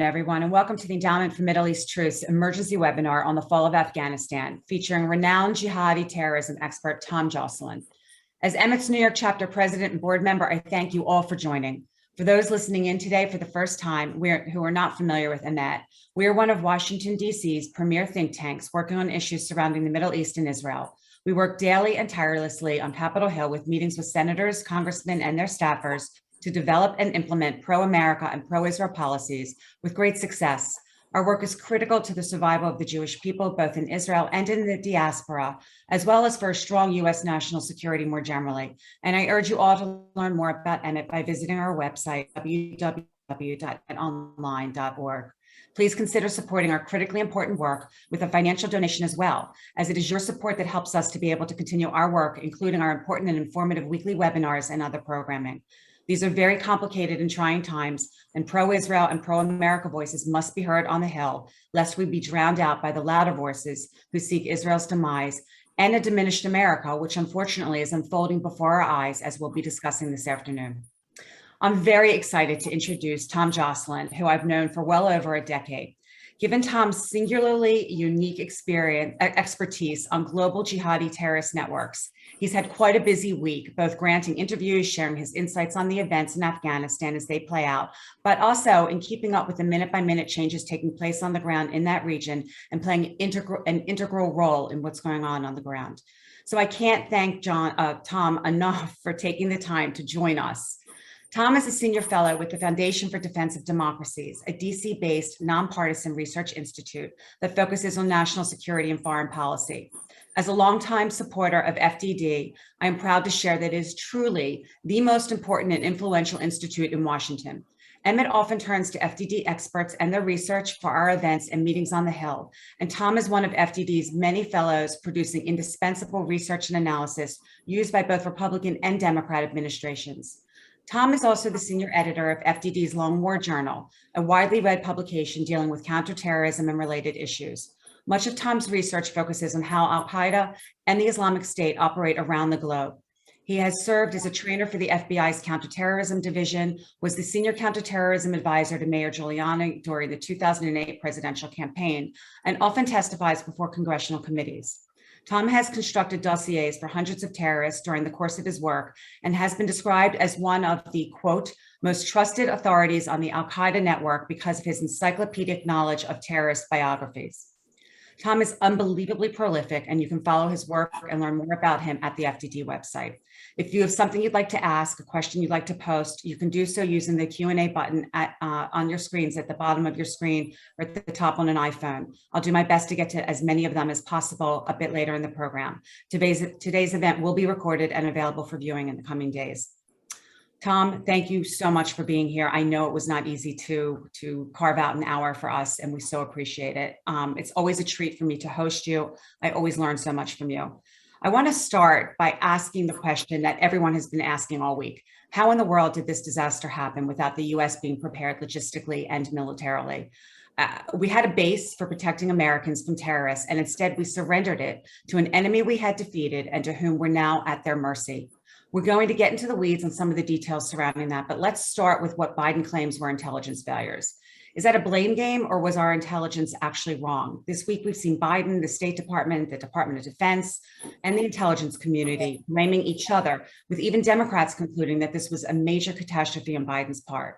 Everyone, and welcome to the Endowment for Middle East Truth's emergency webinar on the fall of Afghanistan, featuring renowned jihadi terrorism expert Tom Joscelyn. As EMET's New York chapter president and board member, I thank you all for joining. For those listening in today for the first time who are not familiar with EMET, we are one of Washington, D.C.'s premier think tanks working on issues surrounding the Middle East and Israel. We work daily and tirelessly on Capitol Hill with meetings with senators, congressmen, and their staffers to develop and implement pro-America and pro-Israel policies with great success. Our work is critical to the survival of the Jewish people, both in Israel and in the diaspora, as well as for a strong U.S. national security more generally. And I urge you all to learn more about EMET by visiting our website, www.emetonline.org. Please consider supporting our critically important work with a financial donation as well, as it is your support that helps us to be able to continue our work, including our important and informative weekly webinars and other programming. These are very complicated and trying times, and pro-Israel and pro-America voices must be heard on the Hill, lest we be drowned out by the louder voices who seek Israel's demise and a diminished America, which unfortunately is unfolding before our eyes, as we'll be discussing this afternoon. I'm very excited to introduce Tom Joscelyn, who I've known for well over a decade. Given Tom's singularly unique expertise on global jihadi terrorist networks, he's had quite a busy week, both granting interviews, sharing his insights on the events in Afghanistan as they play out, but also in keeping up with the minute-by-minute changes taking place on the ground in that region and playing an integral role in what's going on the ground. So I can't thank Tom enough for taking the time to join us. Tom is a senior fellow with the Foundation for Defense of Democracies, a DC-based nonpartisan research institute that focuses on national security and foreign policy. As a longtime supporter of FDD, I am proud to share that it is truly the most important and influential institute in Washington. EMET often turns to FDD experts and their research for our events and meetings on the Hill, and Tom is one of FDD's many fellows producing indispensable research and analysis used by both Republican and Democrat administrations. Tom is also the senior editor of FDD's Long War Journal, a widely read publication dealing with counterterrorism and related issues. Much of Tom's research focuses on how al-Qaeda and the Islamic State operate around the globe. He has served as a trainer for the FBI's Counterterrorism Division, was the senior counterterrorism advisor to Mayor Giuliani during the 2008 presidential campaign, and often testifies before congressional committees. Tom has constructed dossiers for hundreds of terrorists during the course of his work and has been described as one of the, quote, most trusted authorities on the al-Qaeda network because of his encyclopedic knowledge of terrorist biographies. Tom is unbelievably prolific, and you can follow his work and learn more about him at the FDD website. If you have something you'd like to ask, a question you'd like to post, you can do so using the Q&A button on your screens at the bottom of your screen or at the top on an iPhone. I'll do my best to get to as many of them as possible a bit later in the program. Today's event will be recorded and available for viewing in the coming days. Tom, thank you so much for being here. I know it was not easy to carve out an hour for us, and we so appreciate it. It's always a treat for me to host you. I always learn so much from you. I want to start by asking the question that everyone has been asking all week. How in the world did this disaster happen without the U.S. being prepared logistically and militarily? We had a base for protecting Americans from terrorists, and instead we surrendered it to an enemy we had defeated and to whom we're now at their mercy. We're going to get into the weeds on some of the details surrounding that, but let's start with what Biden claims were intelligence failures. Is that a blame game, or was our intelligence actually wrong? This week, we've seen Biden, the State Department, the Department of Defense, and the intelligence community blaming each other, with even Democrats concluding that this was a major catastrophe on Biden's part.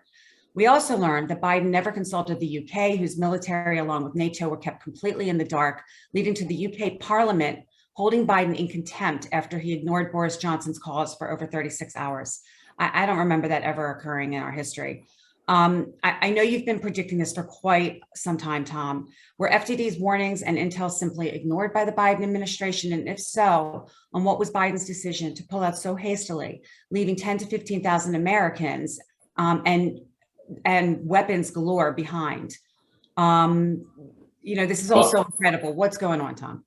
We also learned that Biden never consulted the UK, whose military, along with NATO, were kept completely in the dark, leading to the UK Parliament holding Biden in contempt after he ignored Boris Johnson's calls for over 36 hours. I don't remember that ever occurring in our history. I know you've been predicting this for quite some time, Tom. Were FDD's warnings and intel simply ignored by the Biden administration? And if so, on what was Biden's decision to pull out so hastily, leaving 10 to 15,000 Americans and weapons galore behind? This is also incredible. What's going on, Tom?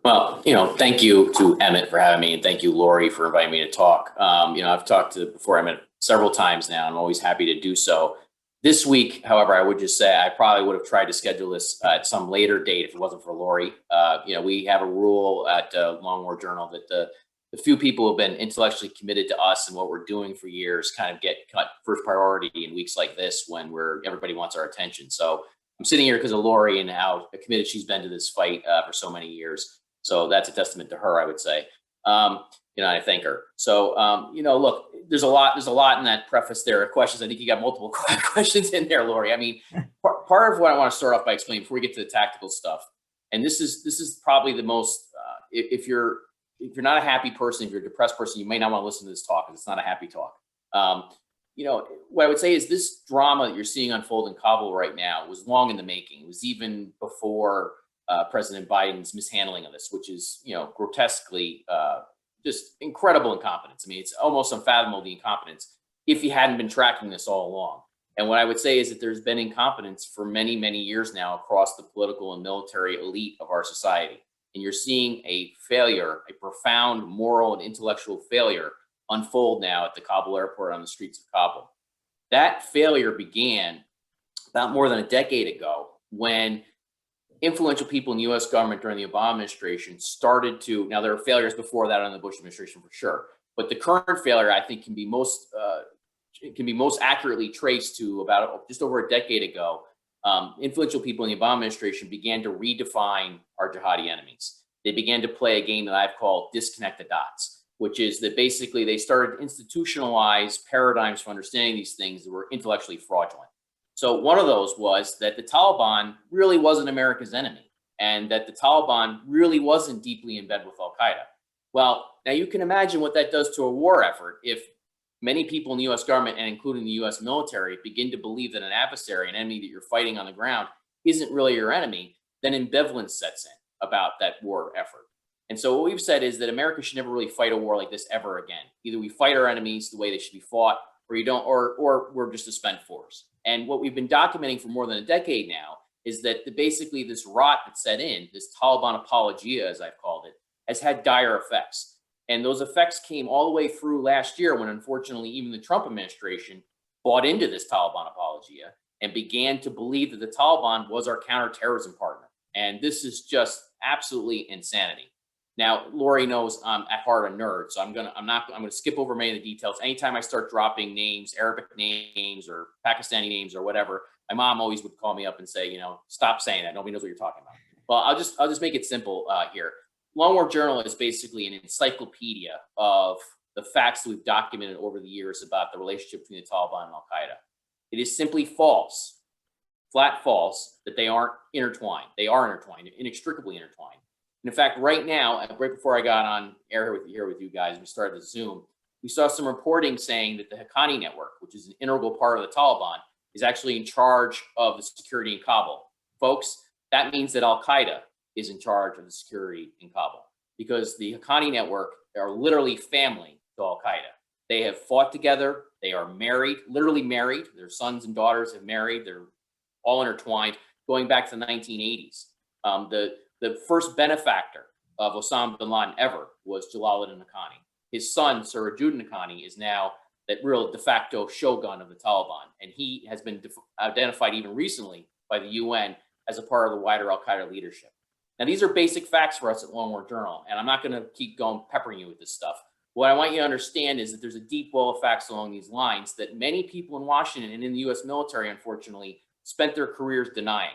Well, thank you to EMET for having me, and thank you, Lori, for inviting me to talk. I've talked to before EMET several times now. I'm always happy to do so. This week, however, I would just say I probably would have tried to schedule this at some later date if it wasn't for Lori. We have a rule at Long War Journal that the the few people who have been intellectually committed to us and what we're doing for years kind of get cut first priority in weeks like this when everybody wants our attention. So I'm sitting here because of Lori and how committed she's been to this fight for so many years. So that's a testament to her, I would say. I thank her. So, look, there's a lot in that preface there of questions. I think you got multiple questions in there, Lori. I mean, part of what I want to start off by explaining before we get to the tactical stuff, and this is probably the most, if you're not a happy person, if you're a depressed person, you may not want to listen to this talk because it's not a happy talk. What I would say is this drama that you're seeing unfold in Kabul right now was long in the making. It was even before President Biden's mishandling of this, which is, grotesquely just incredible incompetence. I mean, it's almost unfathomable, the incompetence, if he hadn't been tracking this all along. And what I would say is that there's been incompetence for many, many years now across the political and military elite of our society. And you're seeing a failure, a profound moral and intellectual failure unfold now at the Kabul airport on the streets of Kabul. That failure began about more than a decade ago when influential people in the U.S. government during the Obama administration started to, now there are failures before that on the Bush administration for sure, but the current failure I think can be most accurately traced to about just over a decade ago. Influential people in the Obama administration began to redefine our jihadi enemies. They began to play a game that I've called disconnect the dots, which is that basically they started to institutionalize paradigms for understanding these things that were intellectually fraudulent. So one of those was that the Taliban really wasn't America's enemy, and that the Taliban really wasn't deeply in bed with al-Qaeda. Well, now you can imagine what that does to a war effort if many people in the U.S. government and including the U.S. military begin to believe that an adversary, an enemy that you're fighting on the ground, isn't really your enemy. Then ambivalence sets in about that war effort. And so what we've said is that America should never really fight a war like this ever again. Either we fight our enemies the way they should be fought, or you don't, or we're just a spent force. And what we've been documenting for more than a decade now is that basically this rot that set in, this Taliban Apologia, as I've called it, has had dire effects. And those effects came all the way through last year when, unfortunately, even the Trump administration bought into this Taliban Apologia and began to believe that the Taliban was our counterterrorism partner. And this is just absolutely insanity. Now, Lori knows I'm at heart a nerd, so I'm gonna skip over many of the details. Anytime I start dropping names, Arabic names or Pakistani names or whatever, my mom always would call me up and say, stop saying that. Nobody knows what you're talking about. Well, I'll just make it simple here. Long War Journal is basically an encyclopedia of the facts that we've documented over the years about the relationship between the Taliban and al-Qaeda. It is simply false, flat false, that they aren't intertwined. They are intertwined, inextricably intertwined. And in fact, right now, right before I got on air here with you guys, we started the Zoom, we saw some reporting saying that the Haqqani network, which is an integral part of the Taliban, is actually in charge of the security in Kabul. Folks, that means that al-Qaeda is in charge of the security in Kabul, because the Haqqani network are literally family to al-Qaeda. They have fought together. They are married, literally married. Their sons and daughters have married. They're all intertwined going back to the 1980s. The first benefactor of Osama bin Laden ever was Jalaluddin Haqqani. His son, Sirajuddin Haqqani, is now that real de facto shogun of the Taliban. And he has been identified even recently by the UN as a part of the wider al-Qaeda leadership. Now, these are basic facts for us at Long War Journal, and I'm not going to keep going peppering you with this stuff. What I want you to understand is that there's a deep well of facts along these lines that many people in Washington and in the U.S. military, unfortunately, spent their careers denying.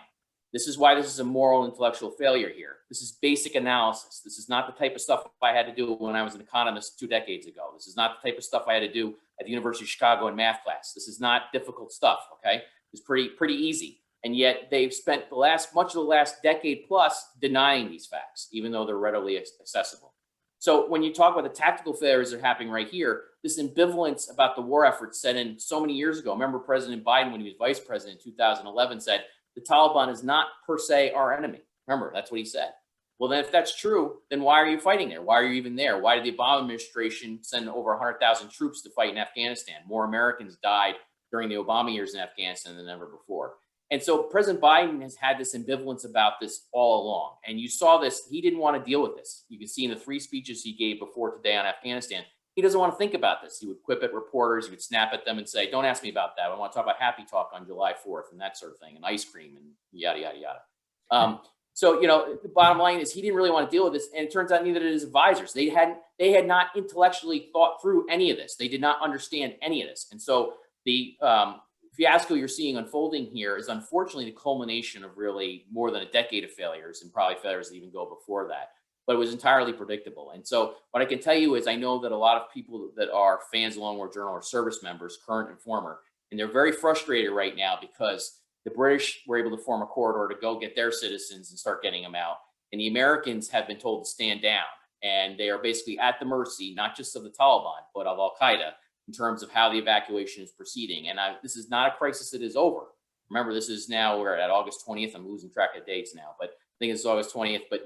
This is why this is a moral intellectual failure here. This is basic analysis. This is not the type of stuff I had to do when I was an economist 2 decades ago. This is not the type of stuff I had to do at the University of Chicago in math class. This is not difficult stuff, okay? It's pretty easy. And yet they've spent much of the last decade plus denying these facts, even though they're readily accessible. So when you talk about the tactical failures that are happening right here, this ambivalence about the war effort set in so many years ago. Remember President Biden, when he was vice president in 2011, said, the Taliban is not per se our enemy. Remember, that's what he said. Well, then if that's true, then why are you fighting there? Why are you even there? Why did the Obama administration send over 100,000 troops to fight in Afghanistan? More Americans died during the Obama years in Afghanistan than ever before. And so President Biden has had this ambivalence about this all along. And you saw this, he didn't want to deal with this. You can see in the 3 speeches he gave before today on Afghanistan, he doesn't want to think about this. He would quip at reporters, he would snap at them and say, don't ask me about that. I want to talk about happy talk on July 4th and that sort of thing, and ice cream and yada, yada, yada. So, the bottom line is he didn't really want to deal with this. And it turns out neither did his advisors. They had not intellectually thought through any of this. They did not understand any of this. And so the fiasco you're seeing unfolding here is unfortunately the culmination of really more than a decade of failures, and probably failures that even go before that. But it was entirely predictable. And so what I can tell you is I know that a lot of people that are fans of Long War Journal are service members, current and former, and they're very frustrated right now because the British were able to form a corridor to go get their citizens and start getting them out. And the Americans have been told to stand down. And they are basically at the mercy, not just of the Taliban, but of al-Qaeda in terms of how the evacuation is proceeding. And this is not a crisis that is over. Remember, this is now, we're at August 20th. I'm losing track of dates now, but I think it's August 20th. But,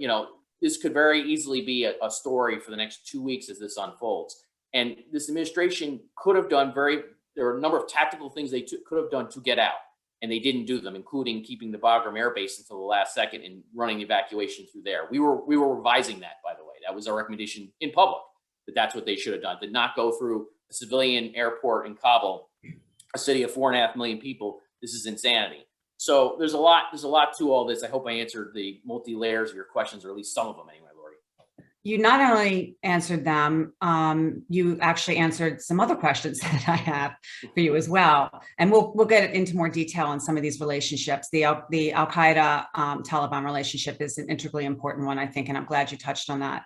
this could very easily be a story for the next 2 weeks as this unfolds. And this administration could have done there are a number of tactical things they could have done to get out. And they didn't do them, including keeping the Bagram Air Base until the last second and running the evacuation through there. We were revising that, by the way. That was our recommendation in public, that's what they should have done. Did not go through a civilian airport in Kabul, a city of 4.5 million people. This is insanity. So there's a lot to all this. I hope I answered the multi-layers of your questions, or at least some of them anyway, Lori. You not only answered them, you actually answered some other questions that I have for you as well. And we'll get into more detail on some of these relationships. The al-Qaeda Taliban relationship is an integrally important one, I think, and I'm glad you touched on that.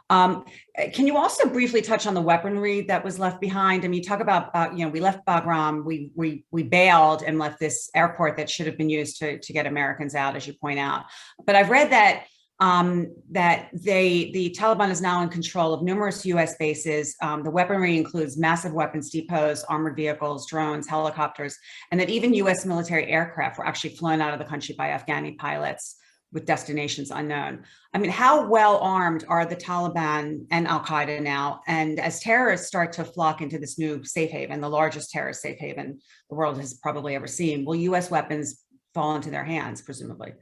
Can you also briefly touch on the weaponry that was left behind? I mean, you talk about, we left Bagram, we bailed and left this airport that should have been used to get Americans out, as you point out. But I've read that the Taliban is now in control of numerous U.S. bases. The weaponry includes massive weapons depots, armored vehicles, drones, helicopters, and that even U.S. military aircraft were actually flown out of the country by Afghani pilots with destinations unknown. I mean, how well armed are the Taliban and al-Qaeda now? And as terrorists start to flock into this new safe haven, the largest terrorist safe haven the world has probably ever seen, will U.S. weapons fall into their hands, presumably?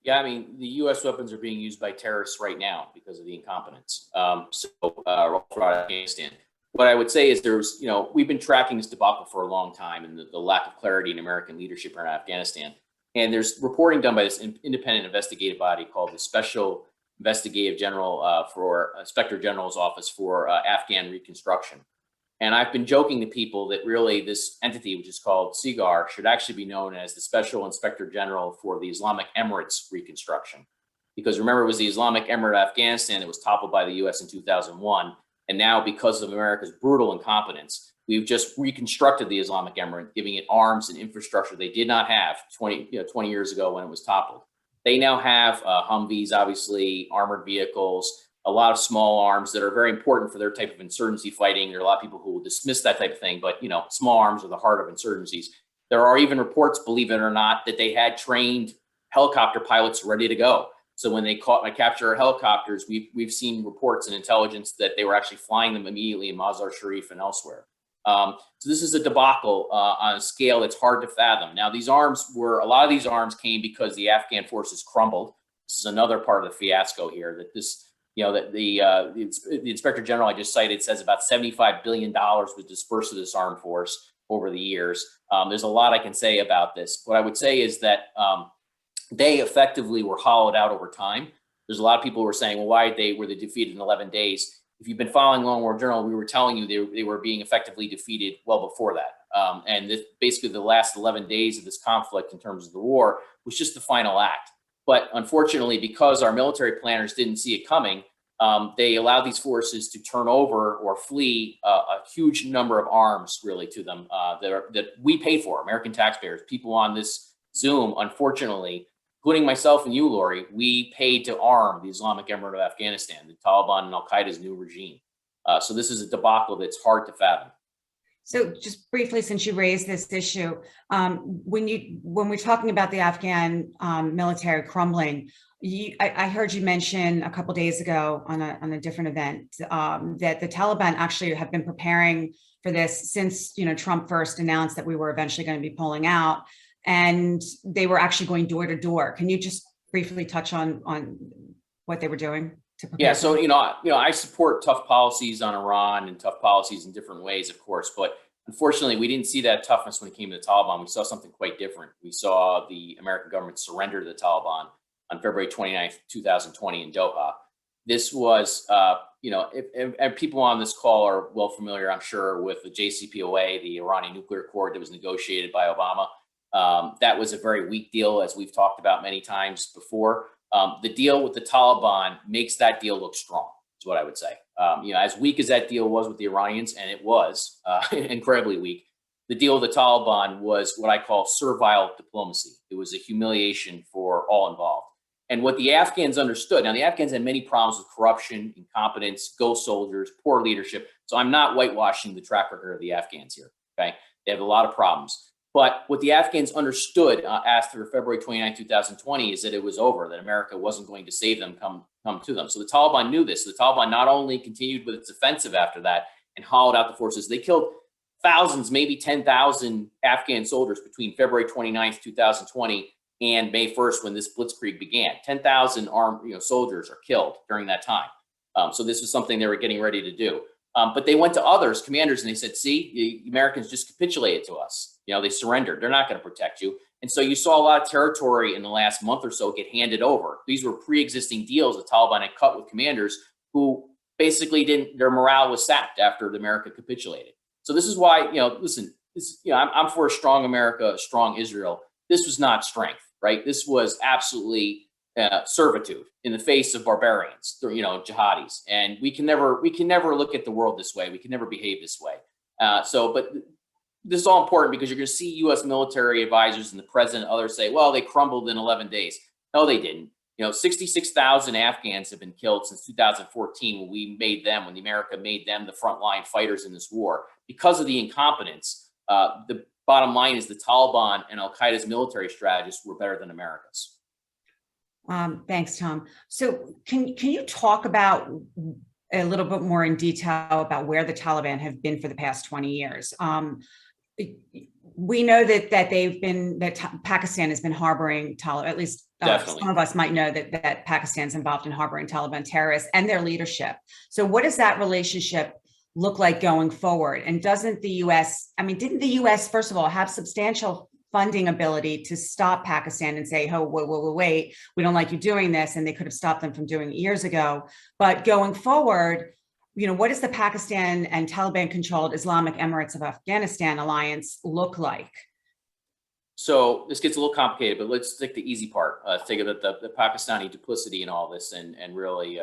Yeah, I mean, the U.S. weapons are being used by terrorists right now because of the incompetence. Throughout Afghanistan. What I would say is we've been tracking this debacle for a long time, and the lack of clarity in American leadership in Afghanistan. And there's reporting done by this independent investigative body called the Special Investigative General for Inspector General's Office for Afghan Reconstruction. And I've been joking to people that really this entity, which is called SIGAR, should actually be known as the Special Inspector General for the Islamic Emirates Reconstruction. Because remember, it was the Islamic Emirate of Afghanistan that was toppled by the U.S. in 2001. And now, because of America's brutal incompetence, we've just reconstructed the Islamic Emirate, giving it arms and infrastructure they did not have 20 years ago when it was toppled. They now have Humvees, obviously, armored vehicles, a lot of small arms that are very important for their type of insurgency fighting. There are a lot of people who will dismiss that type of thing, but small arms are the heart of insurgencies. There are even reports, believe it or not, that they had trained helicopter pilots ready to go. So when they capture helicopters, we've seen reports and intelligence that they were actually flying them immediately in Mazar Sharif and elsewhere. So this is a debacle on a scale that's hard to fathom. Now, a lot of these arms came because the Afghan forces crumbled. This is another part of the fiasco here, that the Inspector General I just cited says about $75 billion was dispersed to this armed force over the years. There's a lot I can say about this. What I would say is that they effectively were hollowed out over time. There's a lot of people who are saying, well, why were they defeated in 11 days? If you've been following Long War Journal, we were telling you they were being effectively defeated well before that. And basically the last 11 days of this conflict in terms of the war was just the final act. But unfortunately, because our military planners didn't see it coming, they allowed these forces to turn over or flee a huge number of arms, really, to them that we pay for, American taxpayers. People on this Zoom, unfortunately, including myself and you, Lori, we paid to arm the Islamic Emirate of Afghanistan, the Taliban and al-Qaeda's new regime. So this is a debacle that's hard to fathom. So just briefly, since you raised this issue, when we're talking about the Afghan military crumbling, I heard you mention a couple of days ago on a different event that the Taliban actually have been preparing for this since Trump first announced that we were eventually going to be pulling out, and they were actually going door to door. Can you just briefly touch on what they were doing to prepare? Yeah, so I support tough policies on Iran and tough policies in different ways, of course, but unfortunately, we didn't see that toughness when it came to the Taliban. We saw something quite different. We saw the American government surrender to the Taliban. on February 29th, 2020 in Doha. This was, if people on this call are well familiar, I'm sure, with the JCPOA, the Iranian nuclear accord that was negotiated by Obama. That was a very weak deal, as we've talked about many times before. The deal with the Taliban makes that deal look strong, is what I would say. As weak as that deal was with the Iranians, and it was incredibly weak, the deal with the Taliban was what I call servile diplomacy. It was a humiliation for all involved. And what the Afghans understood, now the Afghans had many problems with corruption, incompetence, ghost soldiers, poor leadership. So I'm not whitewashing the track record of the Afghans here, okay? They have a lot of problems. But what the Afghans understood after February 29, 2020 is that it was over, that America wasn't going to save them, come to them. So the Taliban knew this. The Taliban not only continued with its offensive after that and hollowed out the forces, they killed thousands, maybe 10,000 Afghan soldiers between February 29th, 2020 and May 1st, when this blitzkrieg began. 10,000 armed soldiers are killed during that time. So this was something they were getting ready to do. But they went to others, commanders, and they said, see, the Americans just capitulated to us. They surrendered. They're not going to protect you. And so you saw a lot of territory in the last month or so get handed over. These were pre-existing deals the Taliban had cut with commanders who basically their morale was sapped after America capitulated. So this is why, listen, I'm for a strong America, a strong Israel. This was not strength, right? This was absolutely servitude in the face of barbarians, jihadis. And we can never look at the world this way. We can never behave this way. But this is all important because you're going to see U.S. military advisors and the president and others say, well, they crumbled in 11 days. No, they didn't. 66,000 Afghans have been killed since 2014 when America made them the frontline fighters in this war. Because of the incompetence, the bottom line is the Taliban and al-Qaeda's military strategists were better than America's. Thanks, Tom. So can you talk about a little bit more in detail about where the Taliban have been for the past 20 years? We know that Pakistan has been harboring Taliban, at least some of us might know that Pakistan's involved in harboring Taliban terrorists and their leadership. So what does that relationship look like going forward? And didn't the US, first of all, have substantial funding ability to stop Pakistan and say, oh, wait, we don't like you doing this, and they could have stopped them from doing it years ago. But going forward, what does the Pakistan and Taliban-controlled Islamic Emirates of Afghanistan alliance look like? So this gets a little complicated, but let's take the easy part. Think of the Pakistani duplicity in all this, and really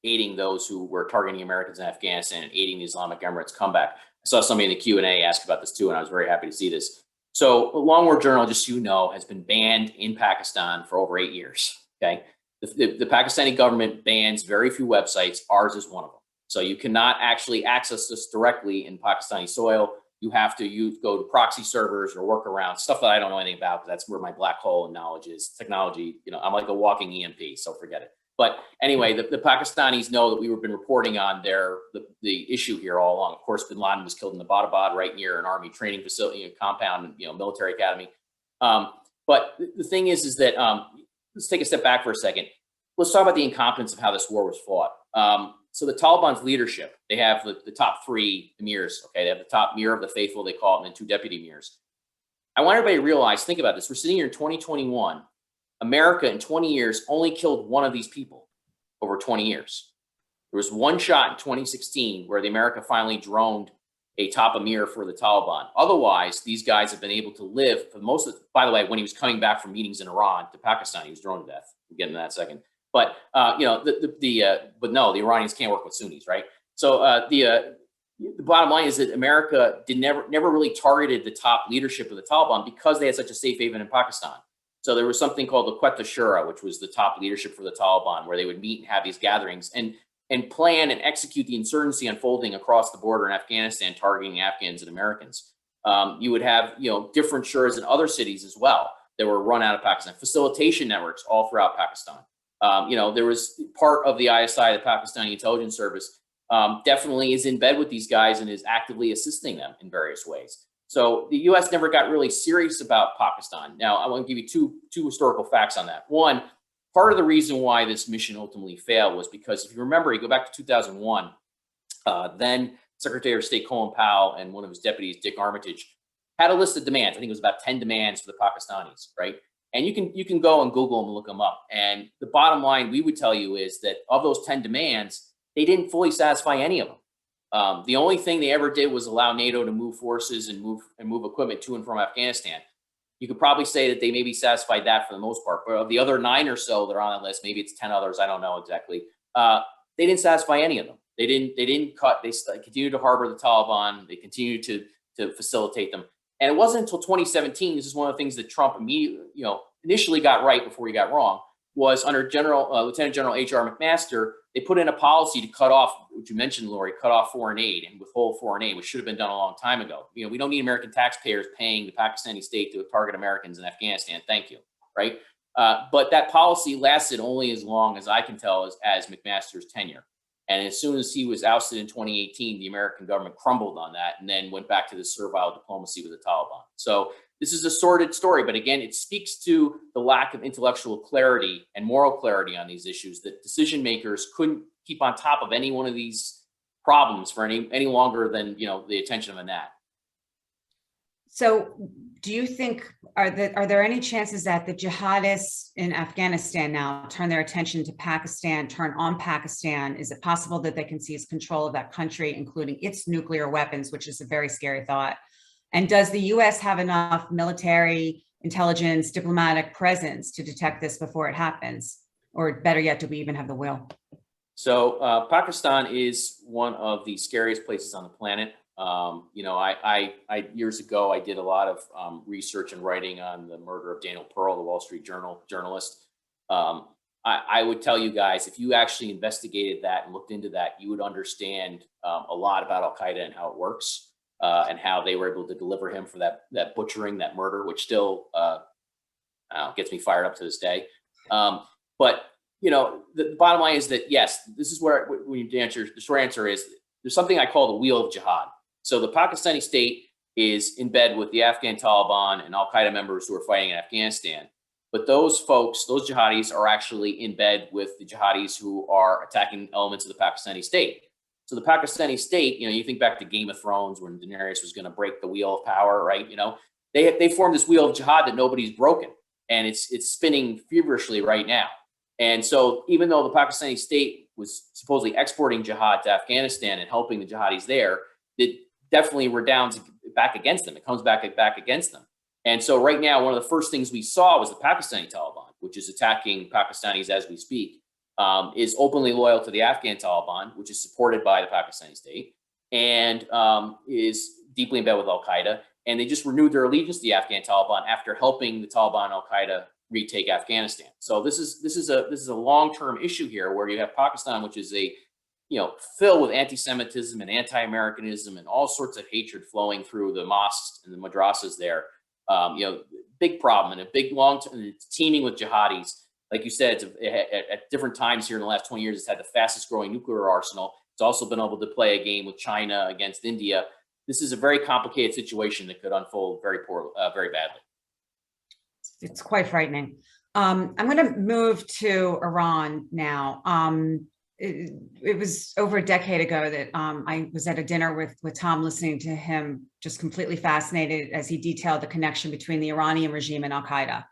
aiding those who were targeting Americans in Afghanistan and aiding the Islamic Emirates comeback. I saw somebody in the Q&A ask about this too, and I was very happy to see this. So the Long War Journal, just so you know, has been banned in Pakistan for over 8 years, okay? The Pakistani government bans very few websites. Ours is one of them. So you cannot actually access this directly in Pakistani soil. You have to go to proxy servers or work around stuff that I don't know anything about, because that's where my black hole in knowledge is. Technology, I'm like a walking EMP, so forget it. But anyway, the Pakistanis know that we have been reporting on the issue here all along. Of course, bin Laden was killed in Abbottabad, right near an army training facility, compound, military academy. But the thing is that let's take a step back for a second. Let's talk about the incompetence of how this war was fought. So the Taliban's leadership, they have the top 3 emirs, okay? They have the top emir of the faithful, they call it, and then 2 deputy emirs. I want everybody to realize, think about this. We're sitting here in 2021. America in 20 years only killed one of these people over 20 years. There was one shot in 2016 where the America finally droned a top emir for the Taliban. Otherwise, these guys have been able to live for most of, by the way, when he was coming back from meetings in Iran to Pakistan, he was droned to death. We'll get into that in a second. But, but no, the Iranians can't work with Sunnis, right? So the bottom line is that America never really targeted the top leadership of the Taliban because they had such a safe haven in Pakistan. So there was something called the Quetta Shura, which was the top leadership for the Taliban, where they would meet and have these gatherings and plan and execute the insurgency unfolding across the border in Afghanistan, targeting Afghans and Americans. You would have, different shuras in other cities as well that were run out of Pakistan, facilitation networks all throughout Pakistan. There was part of the ISI, the Pakistani intelligence service, definitely is in bed with these guys and is actively assisting them in various ways. So the U.S. never got really serious about Pakistan. Now, I want to give you two historical facts on that. One, part of the reason why this mission ultimately failed was because, if you remember, you go back to 2001, then Secretary of State Colin Powell and one of his deputies, Dick Armitage, had a list of demands. I think it was about 10 demands for the Pakistanis, right? And you can go and Google them and look them up. And the bottom line we would tell you is that of those 10 demands, they didn't fully satisfy any of them. The only thing they ever did was allow NATO to move forces and move equipment to and from Afghanistan. You could probably say that they maybe satisfied that for the most part. But of the other 9 or so that are on that list, maybe it's 10 others, I don't know exactly. They didn't satisfy any of them. They didn't cut. They continued to harbor the Taliban. They continued to facilitate them. And it wasn't until 2017. This is one of the things that Trump initially got right before he got wrong. Was under Lieutenant General H.R. McMaster, they put in a policy to cut off, which you mentioned, Lori, cut off foreign aid and withhold foreign aid, which should have been done a long time ago. We don't need American taxpayers paying the Pakistani state to target Americans in Afghanistan. Thank you, right? But that policy lasted only as long as I can tell as McMaster's tenure. And as soon as he was ousted in 2018, the American government crumbled on that and then went back to the servile diplomacy with the Taliban. So this is a sordid story, but again, it speaks to the lack of intellectual clarity and moral clarity on these issues, that decision makers couldn't keep on top of any one of these problems for any longer than the attention of a gnat. So do you think, are there any chances that the jihadists in Afghanistan now turn their attention to Pakistan, turn on Pakistan? Is it possible that they can seize control of that country, including its nuclear weapons, which is a very scary thought? And does the US have enough military, intelligence, diplomatic presence to detect this before it happens? Or better yet, do we even have the will? So Pakistan is one of the scariest places on the planet. I years ago, I did a lot of research and writing on the murder of Daniel Pearl, the Wall Street Journal journalist. I would tell you guys, if you actually investigated that and looked into that, you would understand a lot about al-Qaeda and how it works, and how they were able to deliver him for that butchering, that murder, which still gets me fired up to this day. But the bottom line is that, yes, this is where the short answer is there's something I call the Wheel of Jihad. So the Pakistani state is in bed with the Afghan Taliban and al-Qaeda members who are fighting in Afghanistan. But those folks, those jihadis, are actually in bed with the jihadis who are attacking elements of the Pakistani state. So the Pakistani state, you think back to Game of Thrones when Daenerys was going to break the wheel of power, right? They formed this Wheel of Jihad that nobody's broken, and it's spinning feverishly right now. And so even though the Pakistani state was supposedly exporting jihad to Afghanistan and helping the jihadis there, it definitely redounds back against them. It comes back against them. And so right now, one of the first things we saw was the Pakistani Taliban, which is attacking Pakistanis as we speak, is openly loyal to the Afghan Taliban, which is supported by the Pakistani state, and is deeply in bed with al-Qaeda. And they just renewed their allegiance to the Afghan Taliban after helping the Taliban and al-Qaeda retake Afghanistan. So this is a long-term issue here, where you have Pakistan, which is filled with anti-Semitism and anti-Americanism and all sorts of hatred flowing through the mosques and the madrasas there. Big problem, and a big long-term, it's teeming with jihadis. Like you said, at different times here in the last 20 years, it's had the fastest growing nuclear arsenal. It's also been able to play a game with China against India. This is a very complicated situation that could unfold very badly. It's quite frightening. I'm going to move to Iran now. It was over a decade ago that I was at a dinner with Tom, listening to him, just completely fascinated as he detailed the connection between the Iranian regime and al-Qaeda.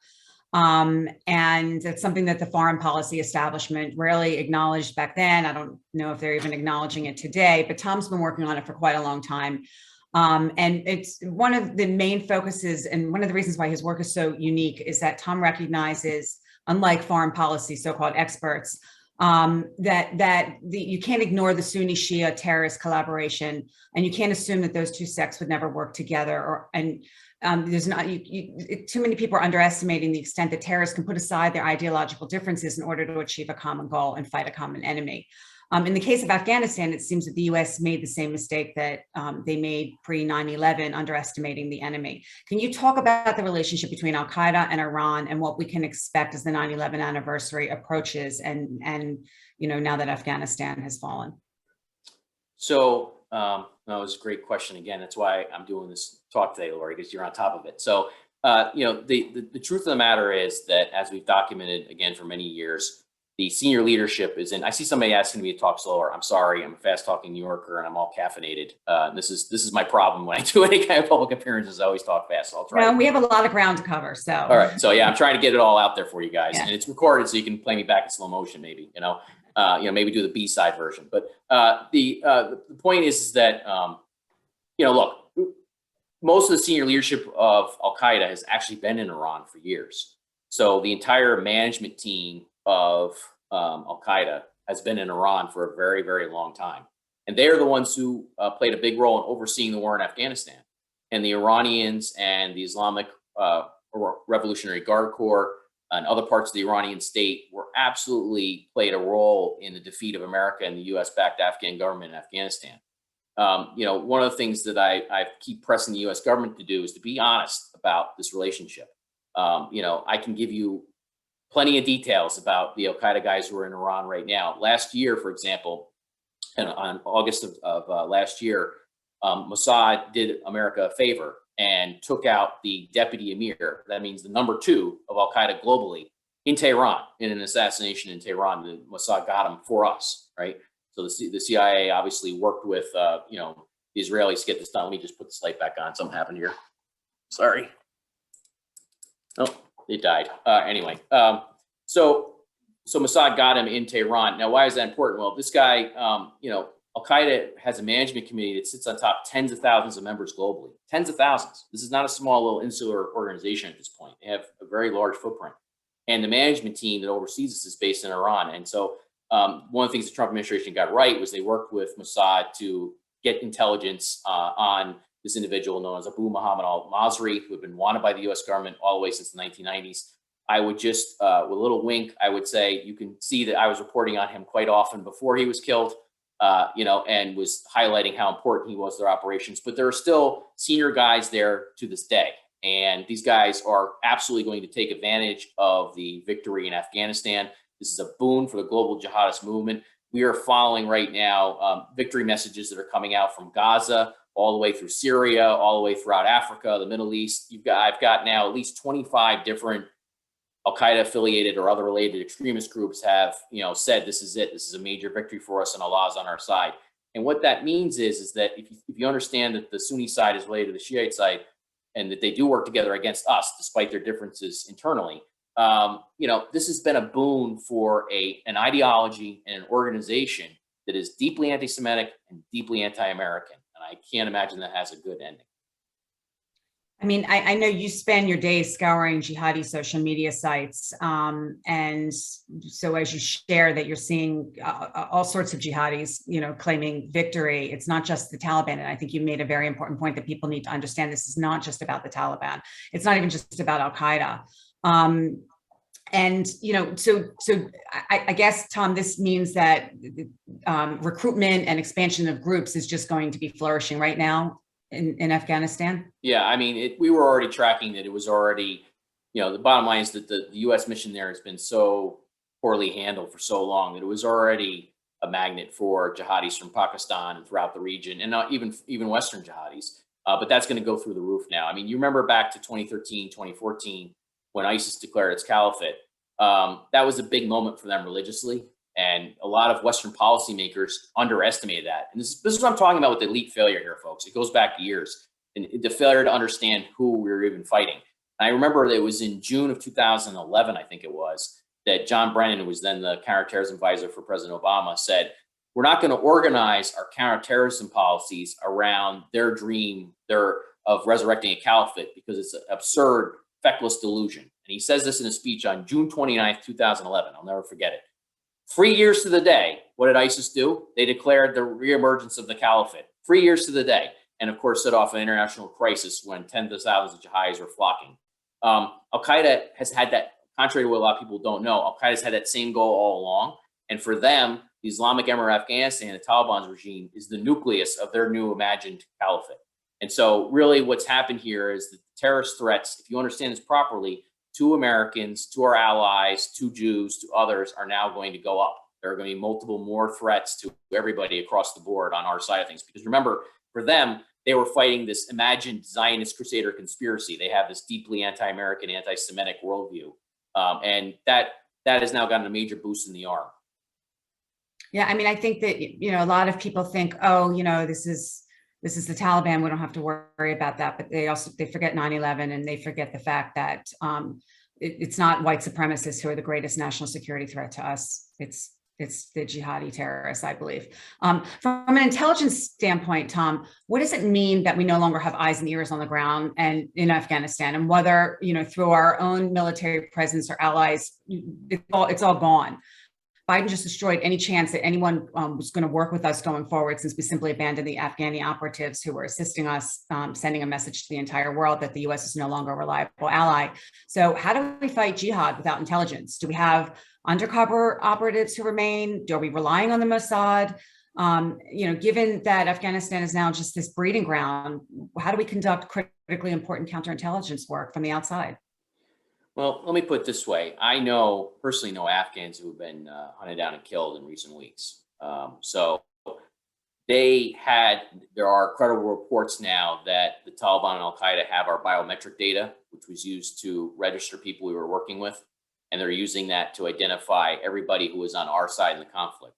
And it's something that the foreign policy establishment rarely acknowledged back then. I don't know if they're even acknowledging it today, but Tom's been working on it for quite a long time. And it's one of the main focuses, and one of the reasons why his work is so unique is that Tom recognizes, unlike foreign policy so-called experts, that you can't ignore the Sunni Shia terrorist collaboration, and you can't assume that those two sects would never work together. There's not too many people are underestimating the extent that terrorists can put aside their ideological differences in order to achieve a common goal and fight a common enemy. In the case of Afghanistan, it seems that the U.S. made the same mistake that they made pre 9/11, underestimating the enemy. Can you talk about the relationship between al-Qaeda and Iran and what we can expect as the 9/11 anniversary approaches, and now that Afghanistan has fallen? So that was a great question. Again, that's why I'm doing this talk today, Lori, because you're on top of it. So the truth of the matter is that, as we've documented again for many years, the senior leadership is in. I see somebody asking me to talk slower. I'm sorry, I'm a fast-talking New Yorker and I'm all caffeinated. This is my problem when I do any kind of public appearances. I always talk fast. So I'll try. No, we have a lot of ground to cover. So all right. So yeah, I'm trying to get it all out there for you guys, yeah. and it's recorded, so you can play me back in slow motion, maybe. Maybe do the B-side version. But the point is that look, most of the senior leadership of al-Qaeda has actually been in Iran for years. So the entire management team of al-Qaeda has been in Iran for a very, very long time. And they're the ones who played a big role in overseeing the war in Afghanistan. And the Iranians and the Islamic Revolutionary Guard Corps and other parts of the Iranian state were absolutely played a role in the defeat of America and the US-backed Afghan government in Afghanistan. One of the things that I keep pressing the US government to do is to be honest about this relationship. I can give you plenty of details about the al-Qaeda guys who are in Iran right now. Last year, for example, and on August of last year, Mossad did America a favor and took out the deputy emir. That means the number 2 of al-Qaeda globally in Tehran, in an assassination in Tehran. The Mossad got him for us, right? So the CIA obviously worked with, the Israelis to get this done. Let me just put the slide back on. Something happened here. Sorry. Oh, it died. Anyway, so Mossad got him in Tehran. Now, why is that important? Well, this guy, al-Qaeda has a management committee that sits on top tens of thousands of members globally. Tens of thousands. This is not a small little insular organization at this point. They have a very large footprint. And the management team that oversees this is based in Iran. And so one of the things the Trump administration got right was they worked with Mossad to get intelligence on this individual known as Abu Muhammad al-Masri, who had been wanted by the US government all the way since the 1990s. I would just, with a little wink, I would say you can see that I was reporting on him quite often before he was killed, and was highlighting how important he was to their operations. But there are still senior guys there to this day. And these guys are absolutely going to take advantage of the victory in Afghanistan. This is a boon for the global jihadist movement. We are following right now victory messages that are coming out from Gaza, all the way through Syria, all the way throughout Africa, the Middle East. I've got now at least 25 different al-Qaeda affiliated or other related extremist groups have, said this is it. This is a major victory for us and Allah's on our side. And what that means is that if you understand that the Sunni side is related to the Shiite side and that they do work together against us, despite their differences internally, this has been a boon for an ideology and an organization that is deeply anti-Semitic and deeply anti-American. And I can't imagine that has a good ending. I mean, I know you spend your days scouring jihadi social media sites. And so as you share that you're seeing all sorts of jihadis, claiming victory, it's not just the Taliban. And I think you made a very important point that people need to understand. This is not just about the Taliban. It's not even just about al-Qaeda. So I guess, Tom, this means that recruitment and expansion of groups is just going to be flourishing right now in Afghanistan? Yeah, I mean, we were already tracking that. It was already, the bottom line is that the U.S. mission there has been so poorly handled for so long that it was already a magnet for jihadis from Pakistan and throughout the region, and not even Western jihadis. But that's going to go through the roof now. I mean, you remember back to 2013, 2014, when ISIS declared its caliphate. That was a big moment for them religiously. And a lot of Western policymakers underestimated that. And this is what I'm talking about with the elite failure here, folks. It goes back years, and the failure to understand who we were even fighting. And I remember that it was in June of 2011, I think it was, that John Brennan, who was then the counterterrorism advisor for President Obama, said, we're not going to organize our counterterrorism policies around their dream of resurrecting a caliphate because it's an absurd, feckless delusion. And he says this in a speech on June 29th, 2011. I'll never forget it. 3 years to the day, what did ISIS do? They declared the reemergence of the caliphate. 3 years to the day. And of course, set off an international crisis when tens of thousands of jihadis were flocking. Al-Qaeda has had that, contrary to what a lot of people don't know, Al-Qaeda's had that same goal all along. And for them, the Islamic Emirate of Afghanistan, the Taliban's regime, is the nucleus of their new imagined caliphate. And so really what's happened here is that the terrorist threats, if you understand this properly, to Americans, to our allies, to Jews, to others are now going to go up. There are going to be multiple more threats to everybody across the board on our side of things. Because remember, for them, they were fighting this imagined Zionist crusader conspiracy. They have this deeply anti-American, anti-Semitic worldview. And that that has now gotten a major boost in the arm. Yeah, I mean, I think that, a lot of people think, oh, this is the Taliban. We don't have to worry about that. But they forget 9/11, and they forget the fact that it's not white supremacists who are the greatest national security threat to us. It's the jihadi terrorists, I believe. From an intelligence standpoint, Tom, what does it mean that we no longer have eyes and ears on the ground and in Afghanistan, and whether, through our own military presence or allies, it's all gone? Biden just destroyed any chance that anyone was going to work with us going forward, since we simply abandoned the Afghani operatives who were assisting us, sending a message to the entire world that the U.S. is no longer a reliable ally. So how do we fight jihad without intelligence? Do we have undercover operatives who remain? Are we relying on the Mossad? Given that Afghanistan is now just this breeding ground, how do we conduct critically important counterintelligence work from the outside? Well, let me put it this way. I personally know Afghans who have been hunted down and killed in recent weeks. So there are credible reports now that the Taliban and al-Qaeda have our biometric data, which was used to register people we were working with. And they're using that to identify everybody who was on our side in the conflict.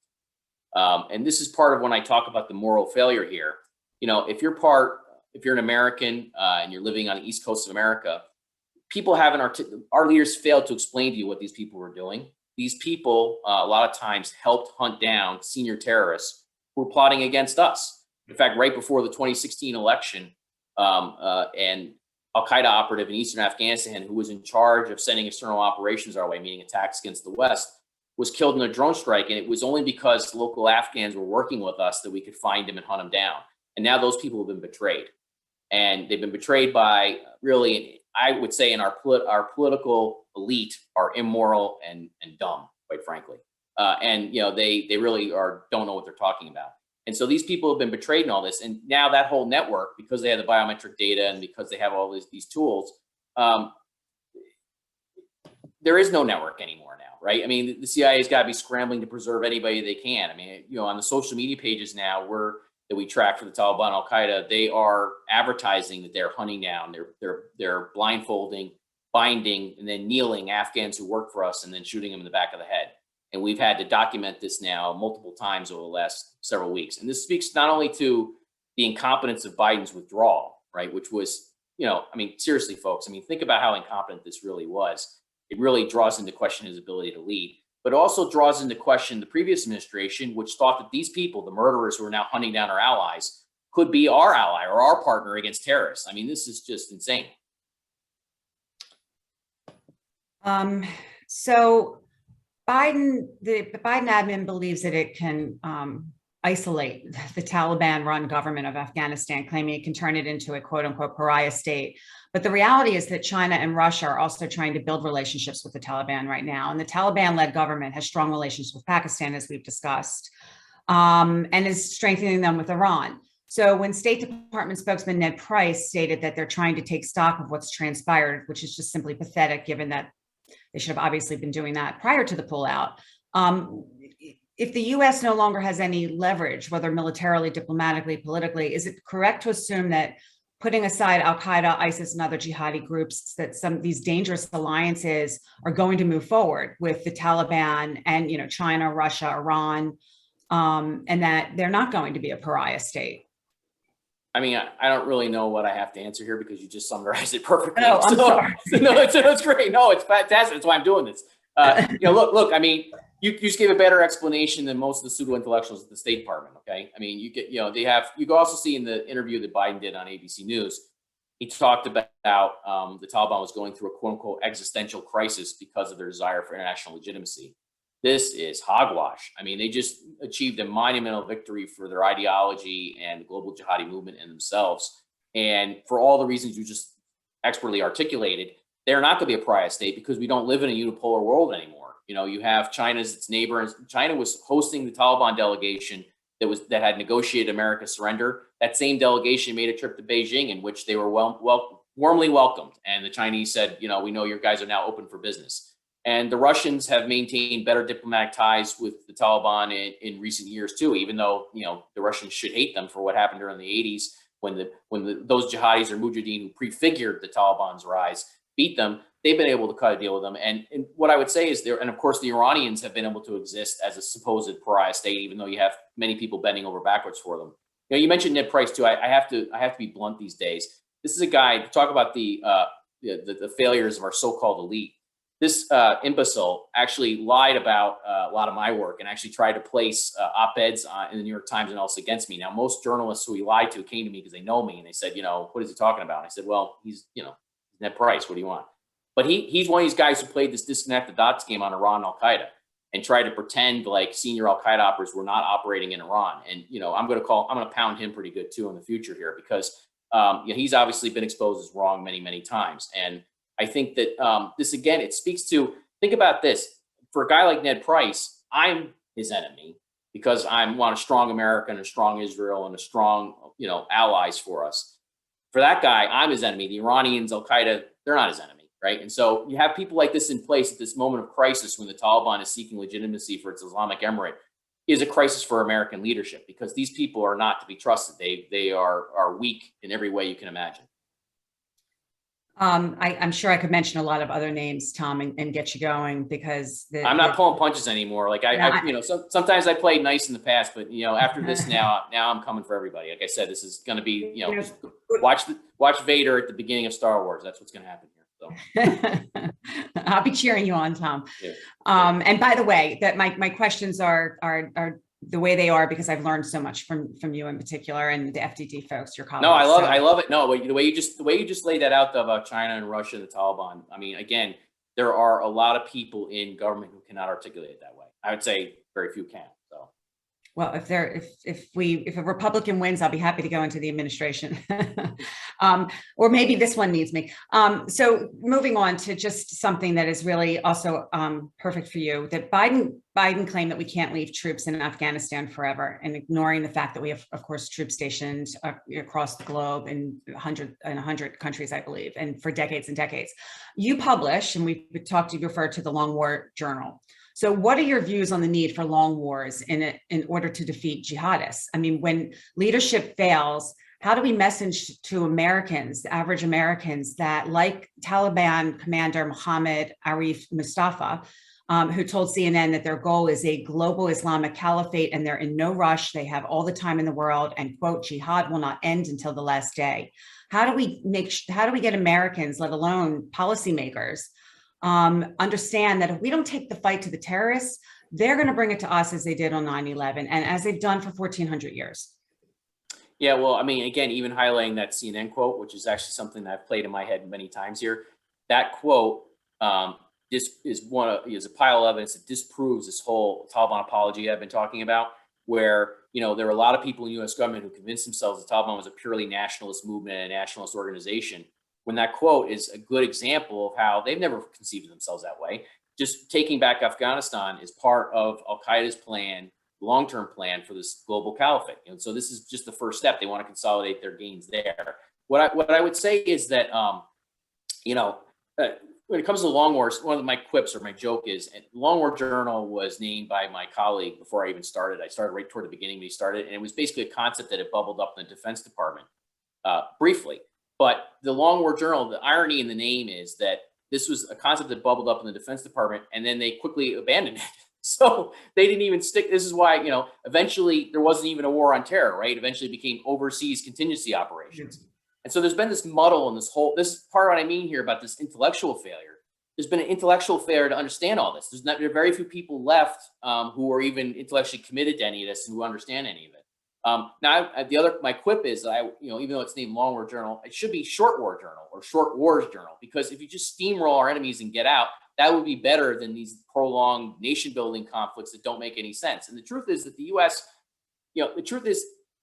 And this is part of when I talk about the moral failure here. If you're an American and you're living on the East Coast of America, people our leaders failed to explain to you what these people were doing. These people, a lot of times, helped hunt down senior terrorists who were plotting against us. In fact, right before the 2016 election, and al-Qaeda operative in Eastern Afghanistan, who was in charge of sending external operations our way, meaning attacks against the West, was killed in a drone strike. And it was only because local Afghans were working with us that we could find him and hunt him down. And now those people have been betrayed. And they've been betrayed by, really, I would say, in our political elite are immoral and dumb, quite frankly. They really don't know what they're talking about. And so these people have been betrayed in all this. And now that whole network, because they have the biometric data and because they have all these tools, there is no network anymore now, right? I mean, the CIA's got to be scrambling to preserve anybody they can. I mean, on the social media pages now that we track for the Taliban, al-Qaeda, they are advertising that they're hunting down, they're blindfolding, binding, and then kneeling Afghans who work for us and then shooting them in the back of the head. And we've had to document this now multiple times over the last several weeks. And this speaks not only to the incompetence of Biden's withdrawal, right, which was, seriously, folks, think about how incompetent this really was. It really draws into question his ability to lead, but also draws into question the previous administration, which thought that these people, the murderers who are now hunting down our allies, could be our ally or our partner against terrorists. This is just insane. So the Biden admin believes that it can isolate the Taliban-run government of Afghanistan, claiming it can turn it into a quote-unquote pariah state. But the reality is that China and Russia are also trying to build relationships with the Taliban right now. And the Taliban-led government has strong relations with Pakistan, as we've discussed, and is strengthening them with Iran. So when State Department spokesman Ned Price stated that they're trying to take stock of what's transpired, which is just simply pathetic, given that they should have obviously been doing that prior to the pullout. If the U.S. no longer has any leverage, whether militarily, diplomatically, politically, is it correct to assume that, putting aside al-Qaeda, ISIS, and other jihadi groups, that some of these dangerous alliances are going to move forward with the Taliban and China, Russia, Iran, and that they're not going to be a pariah state? I don't really know what I have to answer here because you just summarized it perfectly. Oh, I'm sorry. No, it's great. No, it's fantastic. That's why I'm doing this. Look. You just gave a better explanation than most of the pseudo-intellectuals at the State Department. Okay, you can also see in the interview that Biden did on ABC News, he talked about the Taliban was going through a quote-unquote existential crisis because of their desire for international legitimacy. This is hogwash. They just achieved a monumental victory for their ideology and the global jihadi movement in themselves. And for all the reasons you just expertly articulated, they're not going to be a pariah state because we don't live in a unipolar world anymore. You have China as its neighbor, and China was hosting the Taliban delegation that had negotiated America's surrender. That same delegation made a trip to Beijing, in which they were warmly welcomed. And the Chinese said, we know your guys are now open for business. And the Russians have maintained better diplomatic ties with the Taliban in recent years too, even though the Russians should hate them for what happened during the 80s when those jihadis or mujahideen who prefigured the Taliban's rise beat them. they've been able to cut a deal with them. And what I would say is and of course, the Iranians have been able to exist as a supposed pariah state, even though you have many people bending over backwards for them. You know, you mentioned Ned Price too. I have to be blunt these days. This is a guy to talk about the failures of our so-called elite. This imbecile actually lied about a lot of my work and actually tried to place op-eds in the New York Times and else against me. Now, most journalists who he lied to came to me because they know me and they said, you know, what is he talking about? And I said, well, he's, you know, Ned Price. What do you want? But he's one of these guys who played this disconnect the dots game on Iran and al-Qaeda and tried to pretend like senior al-Qaeda operatives were not operating in Iran. And, you know, I'm going to pound him pretty good too in the future here because you know, he's obviously been exposed as wrong many, many times. And I think that this, again, it speaks to, think about this. For a guy like Ned Price, I'm his enemy because I want a strong America and a strong Israel and a strong, you know, allies for us. For that guy, I'm his enemy. The Iranians, al-Qaeda, they're not his enemy. Right. And so you have people like this in place at this moment of crisis when the Taliban is seeking legitimacy for its Islamic emirate is a crisis for American leadership because these people are not to be trusted. They are weak in every way you can imagine. I'm sure I could mention a lot of other names, Tom, and get you going because I'm not pulling punches anymore. Like I you know, sometimes I played nice in the past, but you know, after this now I'm coming for everybody. Like I said, this is going to be, you know, watch Vader at the beginning of Star Wars. That's what's going to happen here. So. I'll be cheering you on, Tom. Yeah. And by the way, that my questions are the way they are because I've learned so much from you in particular and the FDD folks, your colleagues. No, I love it. No, the way you just laid that out about China and Russia and the Taliban. I mean, again, there are a lot of people in government who cannot articulate it that way. I would say very few can. So. Well, if a Republican wins, I'll be happy to go into the administration, or maybe this one needs me. So moving on to just something that is really also perfect for you, that Biden claimed that we can't leave troops in Afghanistan forever, and ignoring the fact that we have, of course, troops stationed across the globe in 100 countries, I believe, and for decades and decades. You publish, and you referred to the Long War Journal. So what are your views on the need for long wars in order to defeat jihadists? I mean, when leadership fails, how do we message to Americans, the average Americans, that like Taliban commander Mohammed Arif Mustafa, who told CNN that their goal is a global Islamic caliphate and they're in no rush, they have all the time in the world, and quote, jihad will not end until the last day. How do we get Americans, let alone policymakers, understand that if we don't take the fight to the terrorists, they're going to bring it to us as they did on 9/11 and as they've done for 1,400 years. Yeah, well, I mean, again, even highlighting that CNN quote, which is actually something that I've played in my head many times here. That quote is a pile of evidence that disproves this whole Taliban Apologia I've been talking about, where, you know, there are a lot of people in the U.S. government who convinced themselves the Taliban was a purely nationalist movement and a nationalist organization, when that quote is a good example of how they've never conceived of themselves that way. Just taking back Afghanistan is part of al-Qaeda's plan, long-term plan for this global caliphate. And so this is just the first step. They want to consolidate their gains there. What I would say is that, you know, when it comes to long wars, one of my quips or my joke is, Long War Journal was named by my colleague before I even started. I started right toward the beginning when he started, and it was basically a concept that had bubbled up in the Defense Department briefly. But the Long War Journal, the irony in the name is that this was a concept that bubbled up in the Defense Department, and then they quickly abandoned it. So they didn't even stick. This is why, you know, eventually there wasn't even a war on terror, right? Eventually it became overseas contingency operations. And so there's been this muddle and this part of what I mean here about this intellectual failure. There's been an intellectual failure to understand all this. There are very few people left who are even intellectually committed to any of this and who understand any of it. Now, my quip is, even though it's named Long War Journal, it should be Short War Journal or Short Wars Journal, because if you just steamroll our enemies and get out, that would be better than these prolonged nation building conflicts that don't make any sense. And the truth is that the U.S.,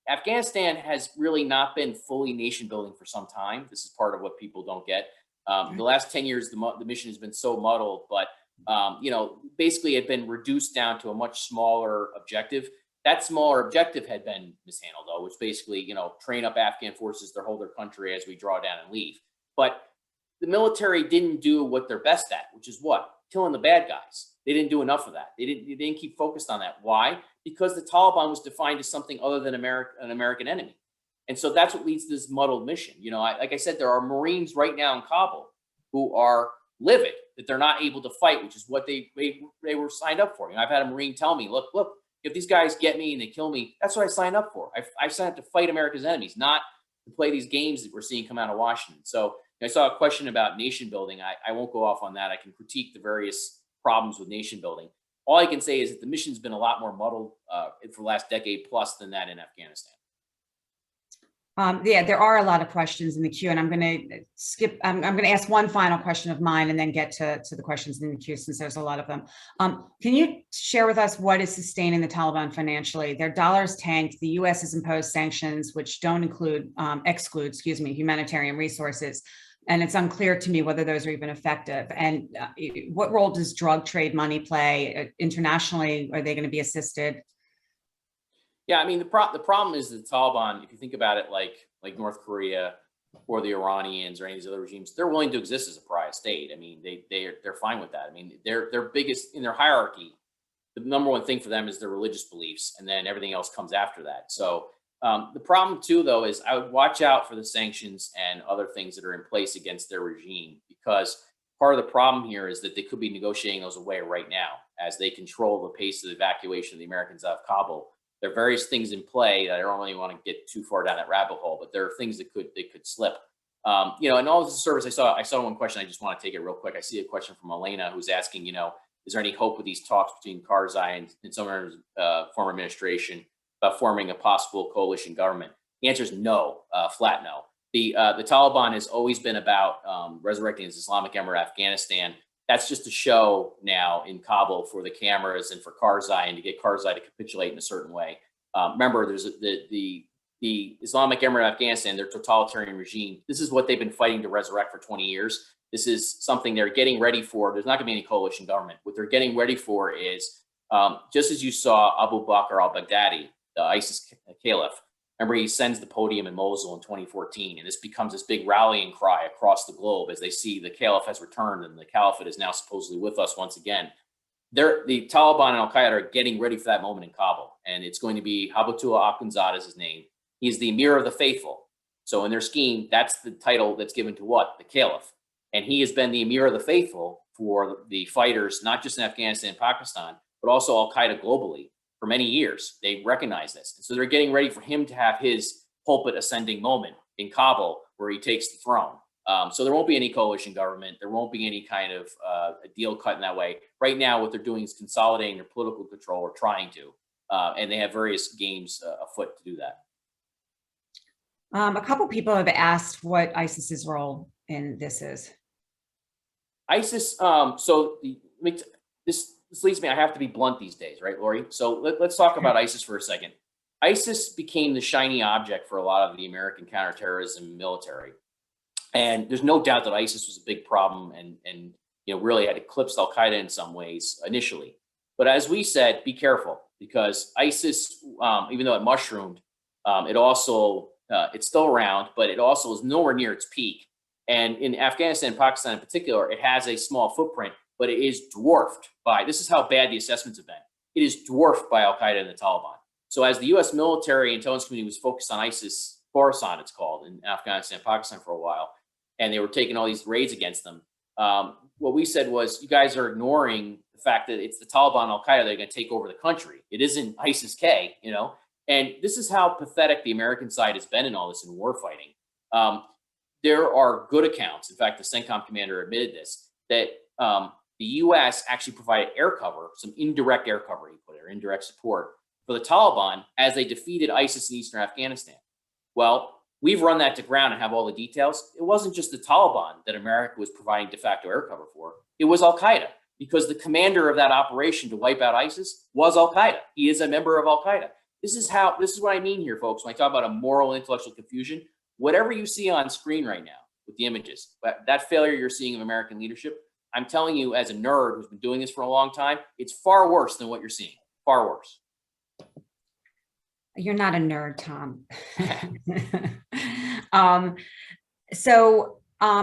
Afghanistan has really not been fully nation building for some time. This is part of what people don't get. The last 10 years, the mission has been so muddled, but basically it had been reduced down to a much smaller objective. That smaller objective had been mishandled, though, which basically, train up Afghan forces to hold their country as we draw down and leave. But the military didn't do what they're best at, which is what? Killing the bad guys. They didn't do enough of that. They didn't keep focused on that. Why? Because the Taliban was defined as something other than an American enemy. And so that's what leads to this muddled mission. Like I said, there are Marines right now in Kabul who are livid that they're not able to fight, which is what they were signed up for. You know, I've had a Marine tell me, look, if these guys get me and they kill me, that's what I signed up for. I signed up to fight America's enemies, not to play these games that we're seeing come out of Washington. So I saw a question about nation building. I won't go off on that. I can critique the various problems with nation building. All I can say is that the mission's been a lot more muddled for the last decade plus than that in Afghanistan. Yeah, there are a lot of questions in the queue, and I'm going to skip. I'm going to ask one final question of mine and then get to the questions in the queue since there's a lot of them. Can you share with us what is sustaining the Taliban financially? Their dollars tanked. The U.S. has imposed sanctions which don't exclude humanitarian resources, and it's unclear to me whether those are even effective. And what role does drug trade money play internationally? Are they going to be assisted? Yeah, I mean, the problem is the Taliban, if you think about it, like North Korea or the Iranians or any of these other regimes, they're willing to exist as a pariah state. I mean, they're fine with that. I mean, their biggest in their hierarchy, the number one thing for them is their religious beliefs, and then everything else comes after that. So the problem too, though, is I would watch out for the sanctions and other things that are in place against their regime, because part of the problem here is that they could be negotiating those away right now as they control the pace of the evacuation of the Americans out of Kabul. There are various things in play that I don't really want to get too far down that rabbit hole, but there are things that could slip. You know, and all this service, I saw one question. I just want to take it real quick. I see a question from Elena who's asking, you know, is there any hope with these talks between Karzai and some of the former administration about forming a possible coalition government? The answer is no, flat no. The Taliban has always been about resurrecting its Islamic Emirate Afghanistan. That's just a show now in Kabul for the cameras and for Karzai, and to get Karzai to capitulate in a certain way. Remember, there's the Islamic Emirate Afghanistan, their totalitarian regime. This is what they've been fighting to resurrect for 20 years. This is something they're getting ready for. There's not going to be any coalition government. What they're getting ready for is, just as you saw Abu Bakr al-Baghdadi, the ISIS caliph. Remember, he sends the podium in Mosul in 2014, and this becomes this big rallying cry across the globe as they see the caliph has returned and the caliphate is now supposedly with us once again. The Taliban and al-Qaeda are getting ready for that moment in Kabul, and it's going to be Habatullah Akhundzada is his name. He's the Emir of the Faithful. So in their scheme, that's the title that's given to what? The caliph. And he has been the Emir of the Faithful for the fighters, not just in Afghanistan and Pakistan, but also al-Qaeda globally. For many years, they recognize this. And so they're getting ready for him to have his pulpit ascending moment in Kabul where he takes the throne. So there won't be any coalition government. There won't be any kind of a deal cut in that way. Right now, what they're doing is consolidating their political control, or trying to. And they have various games afoot to do that. A couple people have asked what ISIS's role in this is. ISIS, this leads me, I have to be blunt these days, right, Lori? So let's talk about ISIS for a second. ISIS became the shiny object for a lot of the American counterterrorism military. And there's no doubt that ISIS was a big problem and you know, really had eclipsed al-Qaeda in some ways initially. But as we said, be careful, because ISIS, even though it mushroomed, it's still around, but it also is nowhere near its peak. And in Afghanistan and Pakistan in particular, it has a small footprint, but it is dwarfed by, this is how bad the assessments have been. It is dwarfed by al-Qaeda and the Taliban. So as the US military intelligence community was focused on ISIS, Khorasan it's called, in Afghanistan and Pakistan for a while, and they were taking all these raids against them, what we said was, you guys are ignoring the fact that it's the Taliban and al-Qaeda that are going to take over the country. It isn't ISIS-K, you know? And this is how pathetic the American side has been in all this in war fighting. There are good accounts. In fact, the CENTCOM commander admitted this, that the U.S. actually provided air cover, some indirect air cover, he put it, or indirect support for the Taliban as they defeated ISIS in eastern Afghanistan. Well, we've run that to ground and have all the details. It wasn't just the Taliban that America was providing de facto air cover for. It was al-Qaeda, because the commander of that operation to wipe out ISIS was al-Qaeda. He is a member of al-Qaeda. This is what I mean here, folks, when I talk about a moral and intellectual confusion. Whatever you see on screen right now with the images, that failure you're seeing of American leadership, I'm telling you, as a nerd who's been doing this for a long time, it's far worse than what you're seeing. Far worse. You're not a nerd, Tom.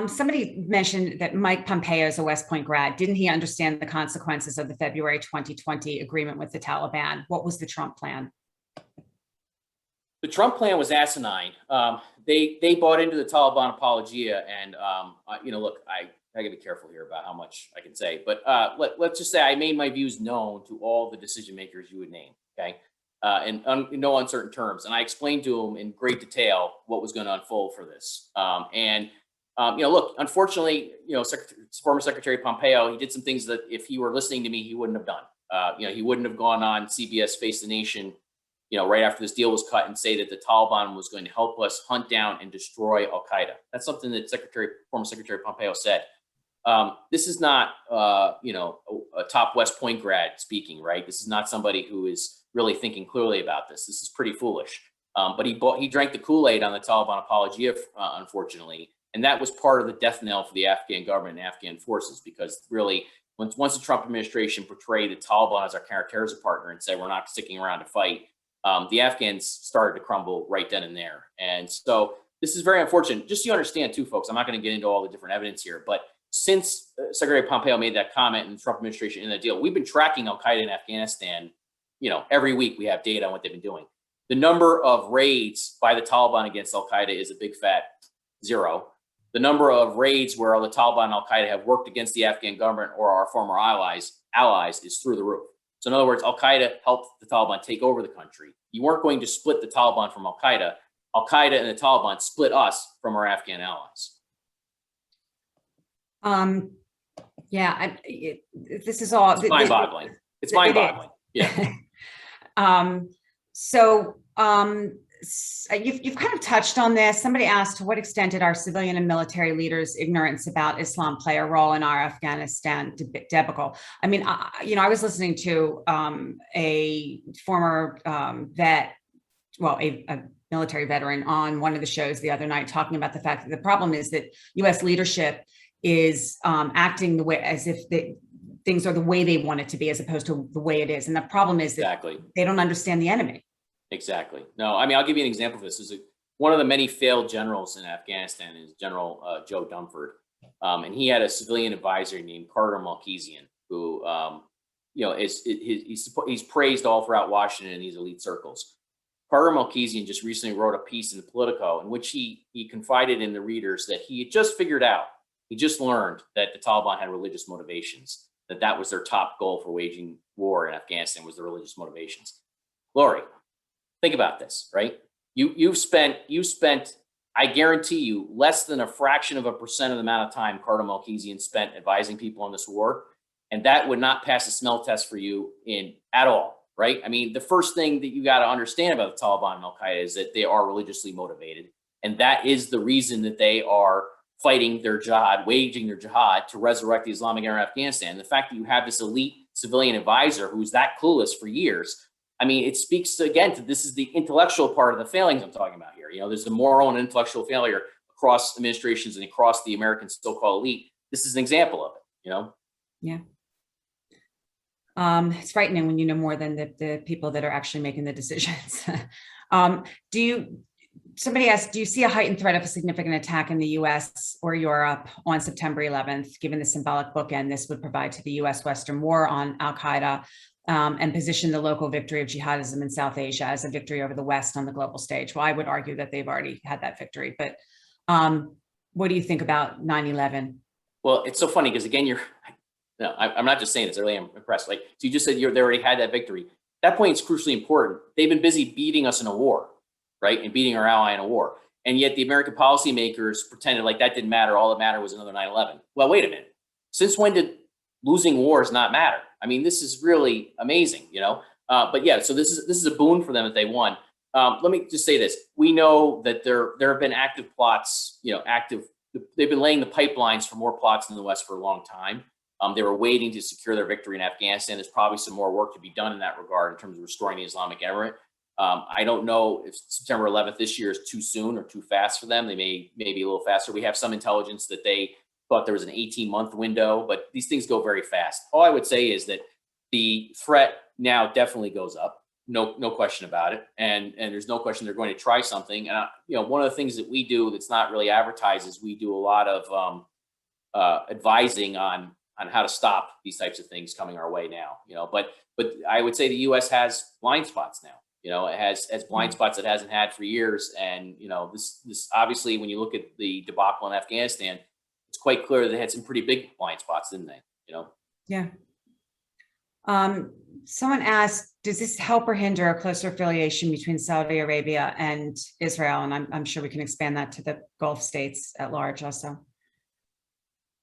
Somebody mentioned that Mike Pompeo is a West Point grad. Didn't he understand the consequences of the February 2020 agreement with the Taliban? What was the Trump plan? The Trump plan was asinine. They bought into the Taliban Apologia, and you know, look, gotta be careful here about how much I can say, but let's just say I made my views known to all the decision makers you would name, okay? In no uncertain terms. And I explained to them in great detail what was going to unfold for this. Look, unfortunately, former Secretary Pompeo, he did some things that if he were listening to me, he wouldn't have done. He wouldn't have gone on CBS Face the Nation, right after this deal was cut and say that the Taliban was going to help us hunt down and destroy al-Qaeda. That's something that former Secretary Pompeo said. This is not, a top West Point grad speaking, right? This is not somebody who is really thinking clearly about this. This is pretty foolish. But he drank the Kool-Aid on the Taliban Apologia, unfortunately. And that was part of the death knell for the Afghan government and Afghan forces, because really, once the Trump administration portrayed the Taliban as our counterterrorism partner and said, we're not sticking around to fight, the Afghans started to crumble right then and there. And so this is very unfortunate. Just so you understand too, folks, I'm not going to get into all the different evidence here, but since Secretary Pompeo made that comment and the Trump administration in that deal, we've been tracking al-Qaeda in Afghanistan. Every week we have data on what they've been doing. The number of raids by the Taliban against al-Qaeda is a big fat 0. The number of raids where the Taliban and al-Qaeda have worked against the Afghan government or our former allies is through the roof. So in other words, al-Qaeda helped the Taliban take over the country. You weren't going to split the Taliban from al-Qaeda. Al-Qaeda and the Taliban split us from our Afghan allies. This is all mind-boggling. It's mind-boggling. Yeah. You've kind of touched on this. Somebody asked, to what extent did our civilian and military leaders' ignorance about Islam play a role in our Afghanistan debacle? I mean, I was listening to a former vet, a military veteran on one of the shows the other night, talking about the fact that the problem is that U.S. leadership is acting the way as if things are the way they want it to be, as opposed to the way it is. And the problem is that they don't understand the enemy. Exactly. No, I mean, I'll give you an example of this. One of the many failed generals in Afghanistan is General Joe Dunford. And he had a civilian advisor named Carter Malkesian, who, he's praised all throughout Washington in these elite circles. Carter Malkesian just recently wrote a piece in the Politico in which he confided in the readers that he had just figured out, he just learned that the Taliban had religious motivations, that was their top goal for waging war in Afghanistan, was the religious motivations. Lori, think about this, right? You've spent, I guarantee you, less than a fraction of a percent of the amount of time Carter Malkesian spent advising people on this war, and that would not pass a smell test for you at all, right? I mean, the first thing that you got to understand about the Taliban and al-Qaeda is that they are religiously motivated, and that is the reason that they are fighting their jihad, waging their jihad to resurrect the Islamic era in Afghanistan. The fact that you have this elite civilian advisor who's that clueless for years, I mean, it speaks to this is the intellectual part of the failings I'm talking about here. There's a moral and intellectual failure across administrations and across the American so-called elite. This is an example of it, Yeah. It's frightening when you know more than the people that are actually making the decisions. Somebody asked, do you see a heightened threat of a significant attack in the U.S. or Europe on September 11th, given the symbolic bookend this would provide to the U.S.-Western war on al-Qaeda, and position the local victory of jihadism in South Asia as a victory over the West on the global stage? Well, I would argue that they've already had that victory, but what do you think about 9/11? Well, it's so funny because again, I'm not just saying this, I really am impressed. So you just said they already had that victory. That point is crucially important. They've been busy beating us in a war, right? And beating our ally in a war. And yet the American policymakers pretended like that didn't matter. All that mattered was another 9/11. Well, wait a minute. Since when did losing wars not matter? I mean, this is really amazing, But yeah, so this is a boon for them that they won. Let me just say this: we know that there have been active plots. They've been laying the pipelines for more plots in the West for a long time. They were waiting to secure their victory in Afghanistan. There's probably some more work to be done in that regard in terms of restoring the Islamic Emirate. I don't know if September 11th this year is too soon or too fast for them. They may be a little faster. We have some intelligence that they thought there was an 18-month window, but these things go very fast. All I would say is that the threat now definitely goes up. No question about it. And there's no question they're going to try something. And one of the things that we do that's not really advertised is we do a lot of advising on how to stop these types of things coming our way now. But I would say the U.S. has blind spots now. It has blind spots it hasn't had for years. And this obviously, when you look at the debacle in Afghanistan, it's quite clear they had some pretty big blind spots, didn't they? You know? Yeah. Someone asked, does this help or hinder a closer affiliation between Saudi Arabia and Israel? And I'm sure we can expand that to the Gulf states at large also.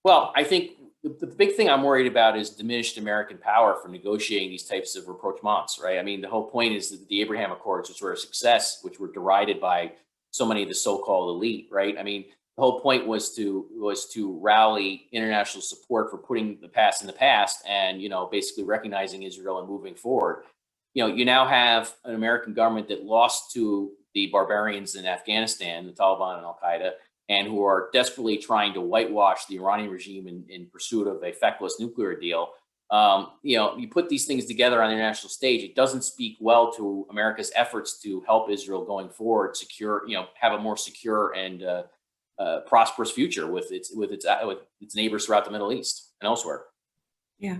Well, I think the big thing I'm worried about is diminished American power for negotiating these types of rapprochements, right? I mean, the whole point is that the Abraham Accords, which were a success, which were derided by so many of the so-called elite, right? I mean, the whole point was to rally international support for putting the past in the past and, you know, basically recognizing Israel and moving forward. You know, you now have an American government that lost to the barbarians in Afghanistan, the Taliban and al-Qaeda, and who are desperately trying to whitewash the Iranian regime in pursuit of a feckless nuclear deal. You know, you put these things together on the international stage, it doesn't speak well to America's efforts to help Israel going forward, secure, you know, have a more secure and prosperous future with its neighbors throughout the Middle East and elsewhere. Yeah.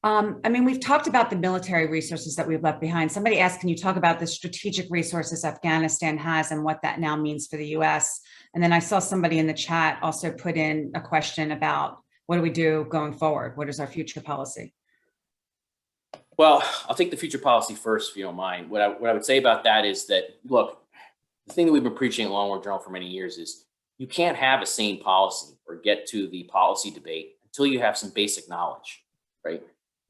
I mean, we've talked about the military resources that we've left behind. Somebody asked, can you talk about the strategic resources Afghanistan has and what that now means for the US? And then I saw somebody in the chat also put in a question about what do we do going forward? What is our future policy? Well, I'll take the future policy first, if you don't mind. What I would say about that is that, look, the thing that we've been preaching at Long War Journal for many years is you can't have a sane policy or get to the policy debate until you have some basic knowledge, right?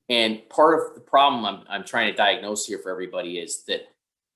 And part of the problem I'm trying to diagnose here for everybody is that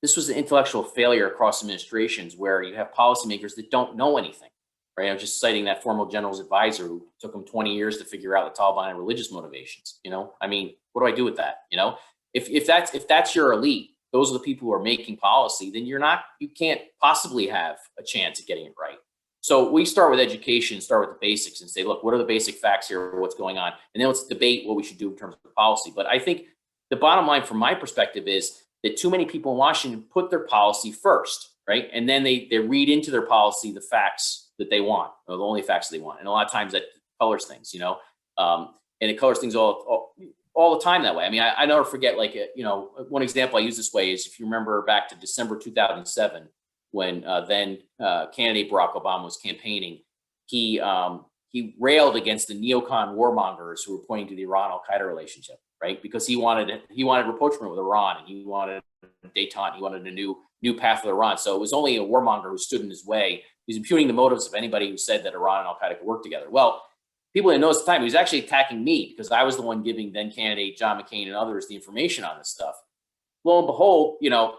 this was an intellectual failure across administrations where you have policymakers that don't know anything, right? I'm just citing that former general's advisor who took him 20 years to figure out the Taliban and religious motivations. You know, I mean, what do I do with that? You know, if that's your elite, those are the people who are making policy, then you can't possibly have a chance at getting it right. So we start with education, start with the basics and say, look, what are the basic facts here? What's going on? And then let's debate what we should do in terms of policy. But I think the bottom line from my perspective is that too many people in Washington put their policy first, right? And then they read into their policy the facts that they want, or the only facts that they want. And a lot of times that colors things, you know, and it colors things all the time that way. I mean, I never forget, like, you know, one example I use this way is if you remember back to December 2007, when then candidate Barack Obama was campaigning, he railed against the neocon warmongers who were pointing to the Iran-al-Qaeda relationship, right? Because he wanted rapprochement with Iran, and he wanted détente, he wanted a new path with Iran. So it was only a warmonger who stood in his way. He's impugning the motives of anybody who said that Iran and al-Qaeda could work together. Well, people didn't know at the time he was actually attacking me because I was the one giving then candidate John McCain and others the information on this stuff. Lo and behold, you know,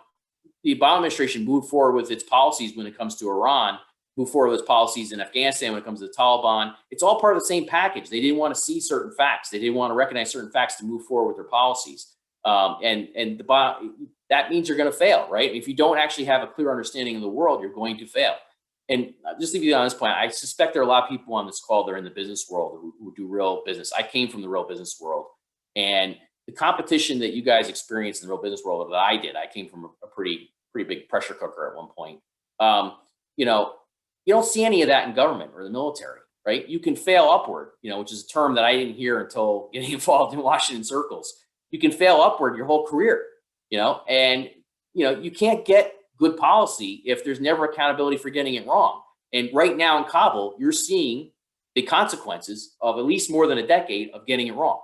the Obama administration moved forward with its policies when it comes to Iran, moved forward with its policies in Afghanistan when it comes to the Taliban. It's all part of the same package. They didn't want to see certain facts. They didn't want to recognize certain facts to move forward with their policies. And that means you're going to fail, right? If you don't actually have a clear understanding of the world, you're going to fail. And just to be on this point, I suspect there are a lot of people on this call that are in the business world who do real business. I came from the real business world, and the competition that you guys experienced in the real business world that I did, I came from a pretty big pressure cooker at one point. You know, you don't see any of that in government or the military, right? You can fail upward, you know, which is a term that I didn't hear until getting involved in Washington circles. You can fail upward your whole career, you know, and, you know, you can't get good policy if there's never accountability for getting it wrong. And right now in Kabul, you're seeing the consequences of at least more than a decade of getting it wrong.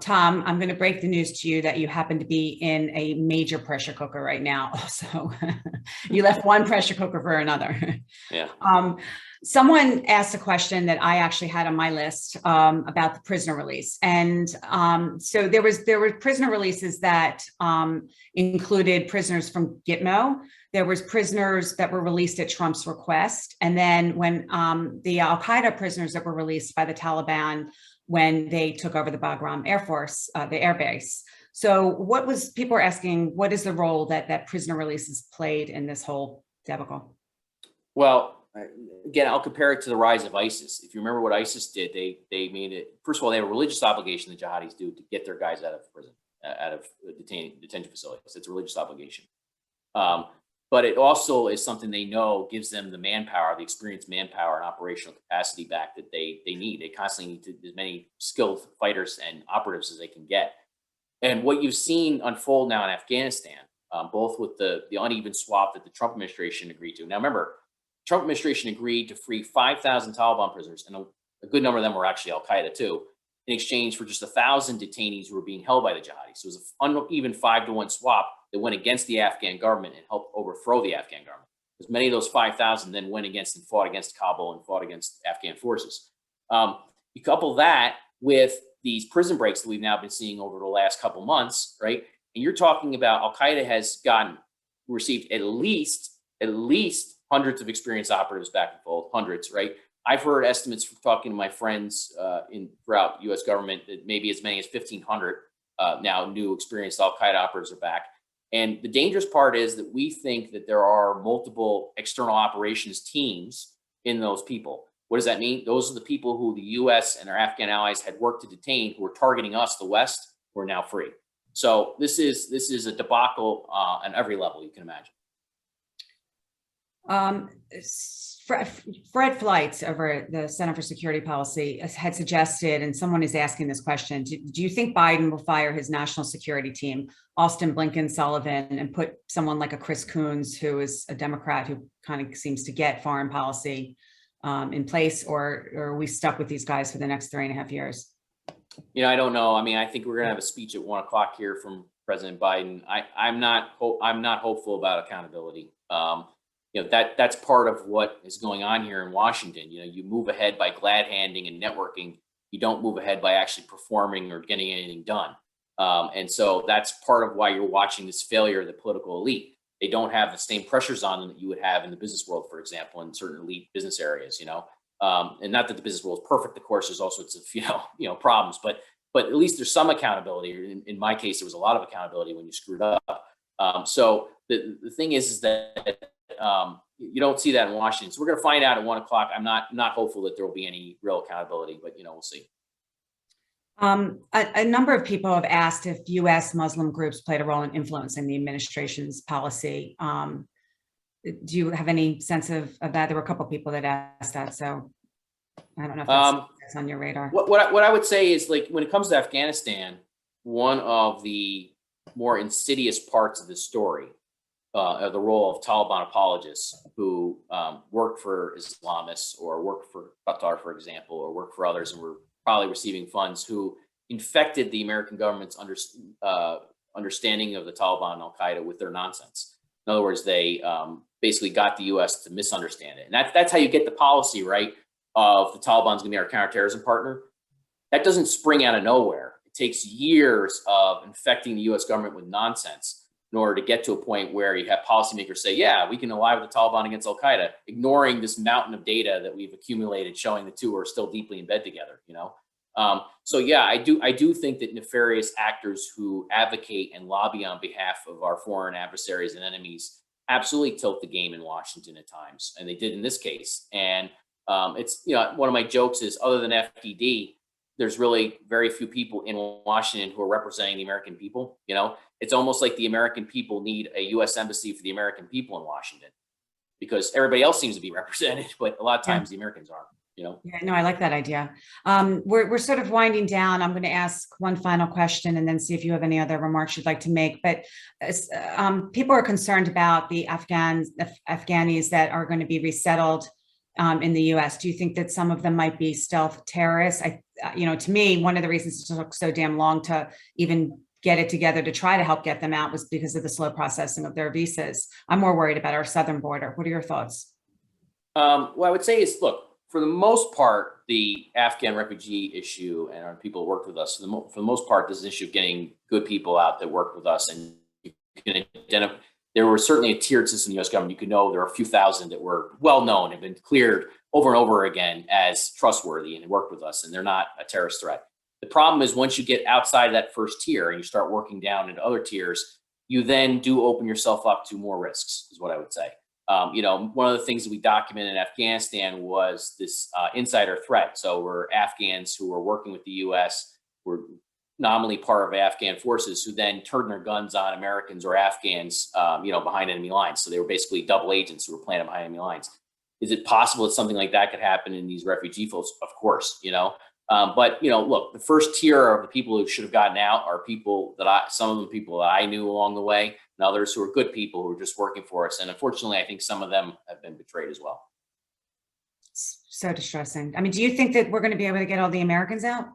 Tom, I'm going to break the news to you that you happen to be in a major pressure cooker right now. So you left one pressure cooker for another. Yeah. Someone asked a question that I actually had on my list about the prisoner release. And so there were prisoner releases that included prisoners from Gitmo. There was prisoners that were released at Trump's request. And then when the al-Qaeda prisoners that were released by the Taliban when they took over the Bagram Air Force, the air base. So people are asking, what is the role that prisoner releases played in this whole debacle? Well, again, I'll compare it to the rise of ISIS. If you remember what ISIS did, they made it, first of all, they have a religious obligation, the jihadis do, to get their guys out of prison, out of detention facilities. It's a religious obligation. But it also is something they know gives them the manpower, the experienced manpower and operational capacity back that they need. They constantly need as many skilled fighters and operatives as they can get. And what you've seen unfold now in Afghanistan, both with the uneven swap that the Trump administration agreed to. Now, remember, Trump administration agreed to free 5,000 Taliban prisoners, and a good number of them were actually al-Qaeda too, in exchange for just 1,000 detainees who were being held by the jihadis. So it was an uneven 5-to-1 swap that went against the Afghan government and helped overthrow the Afghan government. Because many of those 5,000 then went against and fought against Kabul and fought against Afghan forces. You couple that with these prison breaks that we've now been seeing over the last couple months, right? And you're talking about Al-Qaeda has received at least hundreds of experienced operatives back and forth, hundreds, right? I've heard estimates from talking to my friends throughout U.S. government that maybe as many as 1,500 now new experienced al-Qaeda operatives are back. And the dangerous part is that we think that there are multiple external operations teams in those people. What does that mean? Those are the people who the U.S. and our Afghan allies had worked to detain, who are targeting us, the West, who are now free. So this is a debacle on every level you can imagine. Fred Fleitz over at the Center for Security Policy had suggested, and someone is asking this question, do you think Biden will fire his national security team, Austin, Blinken, Sullivan, and put someone like a Chris Coons, who is a Democrat who kind of seems to get foreign policy in place, or are we stuck with these guys for the next 3.5 years? You know, I don't know. I mean, I think we're going to have a speech at 1 o'clock here from President Biden. I'm not hopeful about accountability. You know, that's part of what is going on here in Washington. You know, you move ahead by glad handing and networking. You don't move ahead by actually performing or getting anything done. And so that's part of why you're watching this failure of the political elite. They don't have the same pressures on them that you would have in the business world, for example, in certain elite business areas, you know. And not that the business world is perfect, of course, there's all sorts of, you know, problems, but at least there's some accountability. In my case, there was a lot of accountability when you screwed up. So the thing is that you don't see that in Washington. So we're going to find out at 1 o'clock. I'm not hopeful that there will be any real accountability, but, you know, we'll see. A number of people have asked if U.S. Muslim groups played a role in influencing the administration's policy. Do you have any sense of that? There were a couple of people that asked that, so I don't know if that's on your radar. What I would say is, like, when it comes to Afghanistan, one of the more insidious parts of the story the role of Taliban apologists who work for Islamists or work for Qatar, for example, or work for others and were probably receiving funds, who infected the American government's understanding of the Taliban and al-Qaeda with their nonsense. In other words, they basically got the U.S. to misunderstand it. And that's how you get the policy, right, of the Taliban's going to be our counterterrorism partner. That doesn't spring out of nowhere. It takes years of infecting the U.S. government with nonsense in order to get to a point where you have policymakers say, yeah, we can ally with the Taliban against al-Qaeda, ignoring this mountain of data that we've accumulated showing the two are still deeply in bed together, you know? So yeah, I do think that nefarious actors who advocate and lobby on behalf of our foreign adversaries and enemies absolutely tilt the game in Washington at times. And they did in this case. And it's, you know, one of my jokes is, other than FDD, there's really very few people in Washington who are representing the American people. You know, it's almost like the American people need a U.S. embassy for the American people in Washington, because everybody else seems to be represented, but a lot of times the Americans aren't, you know? Yeah, no, I like that idea. We're sort of winding down. I'm going to ask one final question and then see if you have any other remarks you'd like to make. But people are concerned about the Afghanis that are going to be resettled in the U.S. Do you think that some of them might be stealth terrorists? You know, to me, one of the reasons it took so damn long to even get it together to try to help get them out was because of the slow processing of their visas. I'm more worried about our southern border. What are your thoughts? What I would say is, look, for the most part, the Afghan refugee issue and our people who worked with us, for the most part, this is an issue of getting good people out that worked with us. And you can identify, there was certainly a tiered system in the U.S. government. You could know there are a few thousand that were well known, have been cleared over and over again as trustworthy and worked with us, and they're not a terrorist threat. The problem is, once you get outside of that first tier and you start working down into other tiers, you then do open yourself up to more risks, is what I would say. You know, one of the things that we documented in Afghanistan was this insider threat. So we're Afghans who were working with the U.S., were nominally part of Afghan forces, who then turned their guns on Americans or Afghans, you know, behind enemy lines. So they were basically double agents who were planted behind enemy lines. Is it possible that something like that could happen in these refugee folks? Of course, you know. But, you know, look, the first tier of the people who should have gotten out are people that some of them people that I knew along the way, and others who are good people who are just working for us. And unfortunately, I think some of them have been betrayed as well. so distressing. I mean, do you think that we're going to be able to get all the Americans out?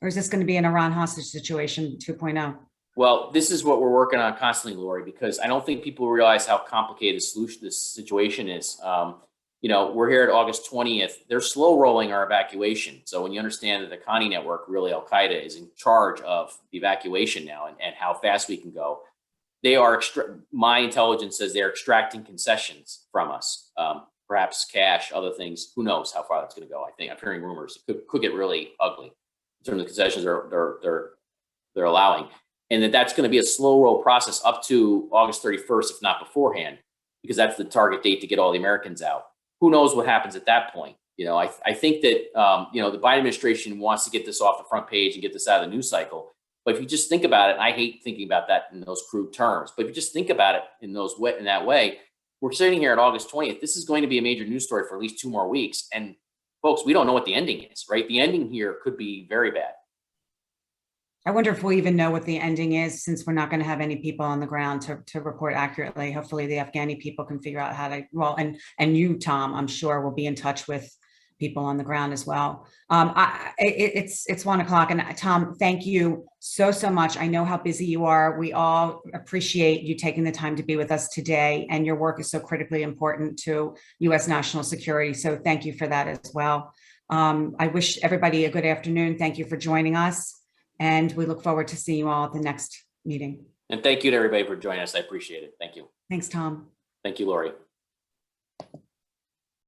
Or is this going to be an Iran hostage situation 2.0? Well, this is what we're working on constantly, Lori, because I don't think people realize how complicated this situation is. We're here at August 20th. They're slow rolling our evacuation. So when you understand that the Connie network, really Al-Qaeda, is in charge of the evacuation now and how fast we can go, they are, my intelligence says they're extracting concessions from us, perhaps cash, other things. Who knows how far that's going to go? I'm hearing rumors. It could get really ugly in terms of concessions they're allowing. And that's going to be a slow roll process up to August 31st, if not beforehand, because that's the target date to get all the Americans out. Who knows what happens at that point? I think that, the Biden administration wants to get this off the front page and get this out of the news cycle. But if you just think about it, and I hate thinking about that in those crude terms, but if you just think about it in that way, we're sitting here at August 20th. This is going to be a major news story for at least 2 more weeks. And folks, we don't know what the ending is, right? The ending here could be very bad. I wonder if we'll even know what the ending is, since we're not going to have any people on the ground to report accurately. Hopefully the Afghani people can figure out how to, and you, Tom, I'm sure will be in touch with people on the ground as well. It's 1 o'clock, and Tom, thank you so much. I know how busy you are. We all appreciate you taking the time to be with us today, and your work is so critically important to U.S. national security. So thank you for that as well. I wish everybody a good afternoon. Thank you for joining us. And we look forward to seeing you all at the next meeting. And thank you to everybody for joining us. I appreciate it. Thank you. Thanks, Tom. Thank you, Lori.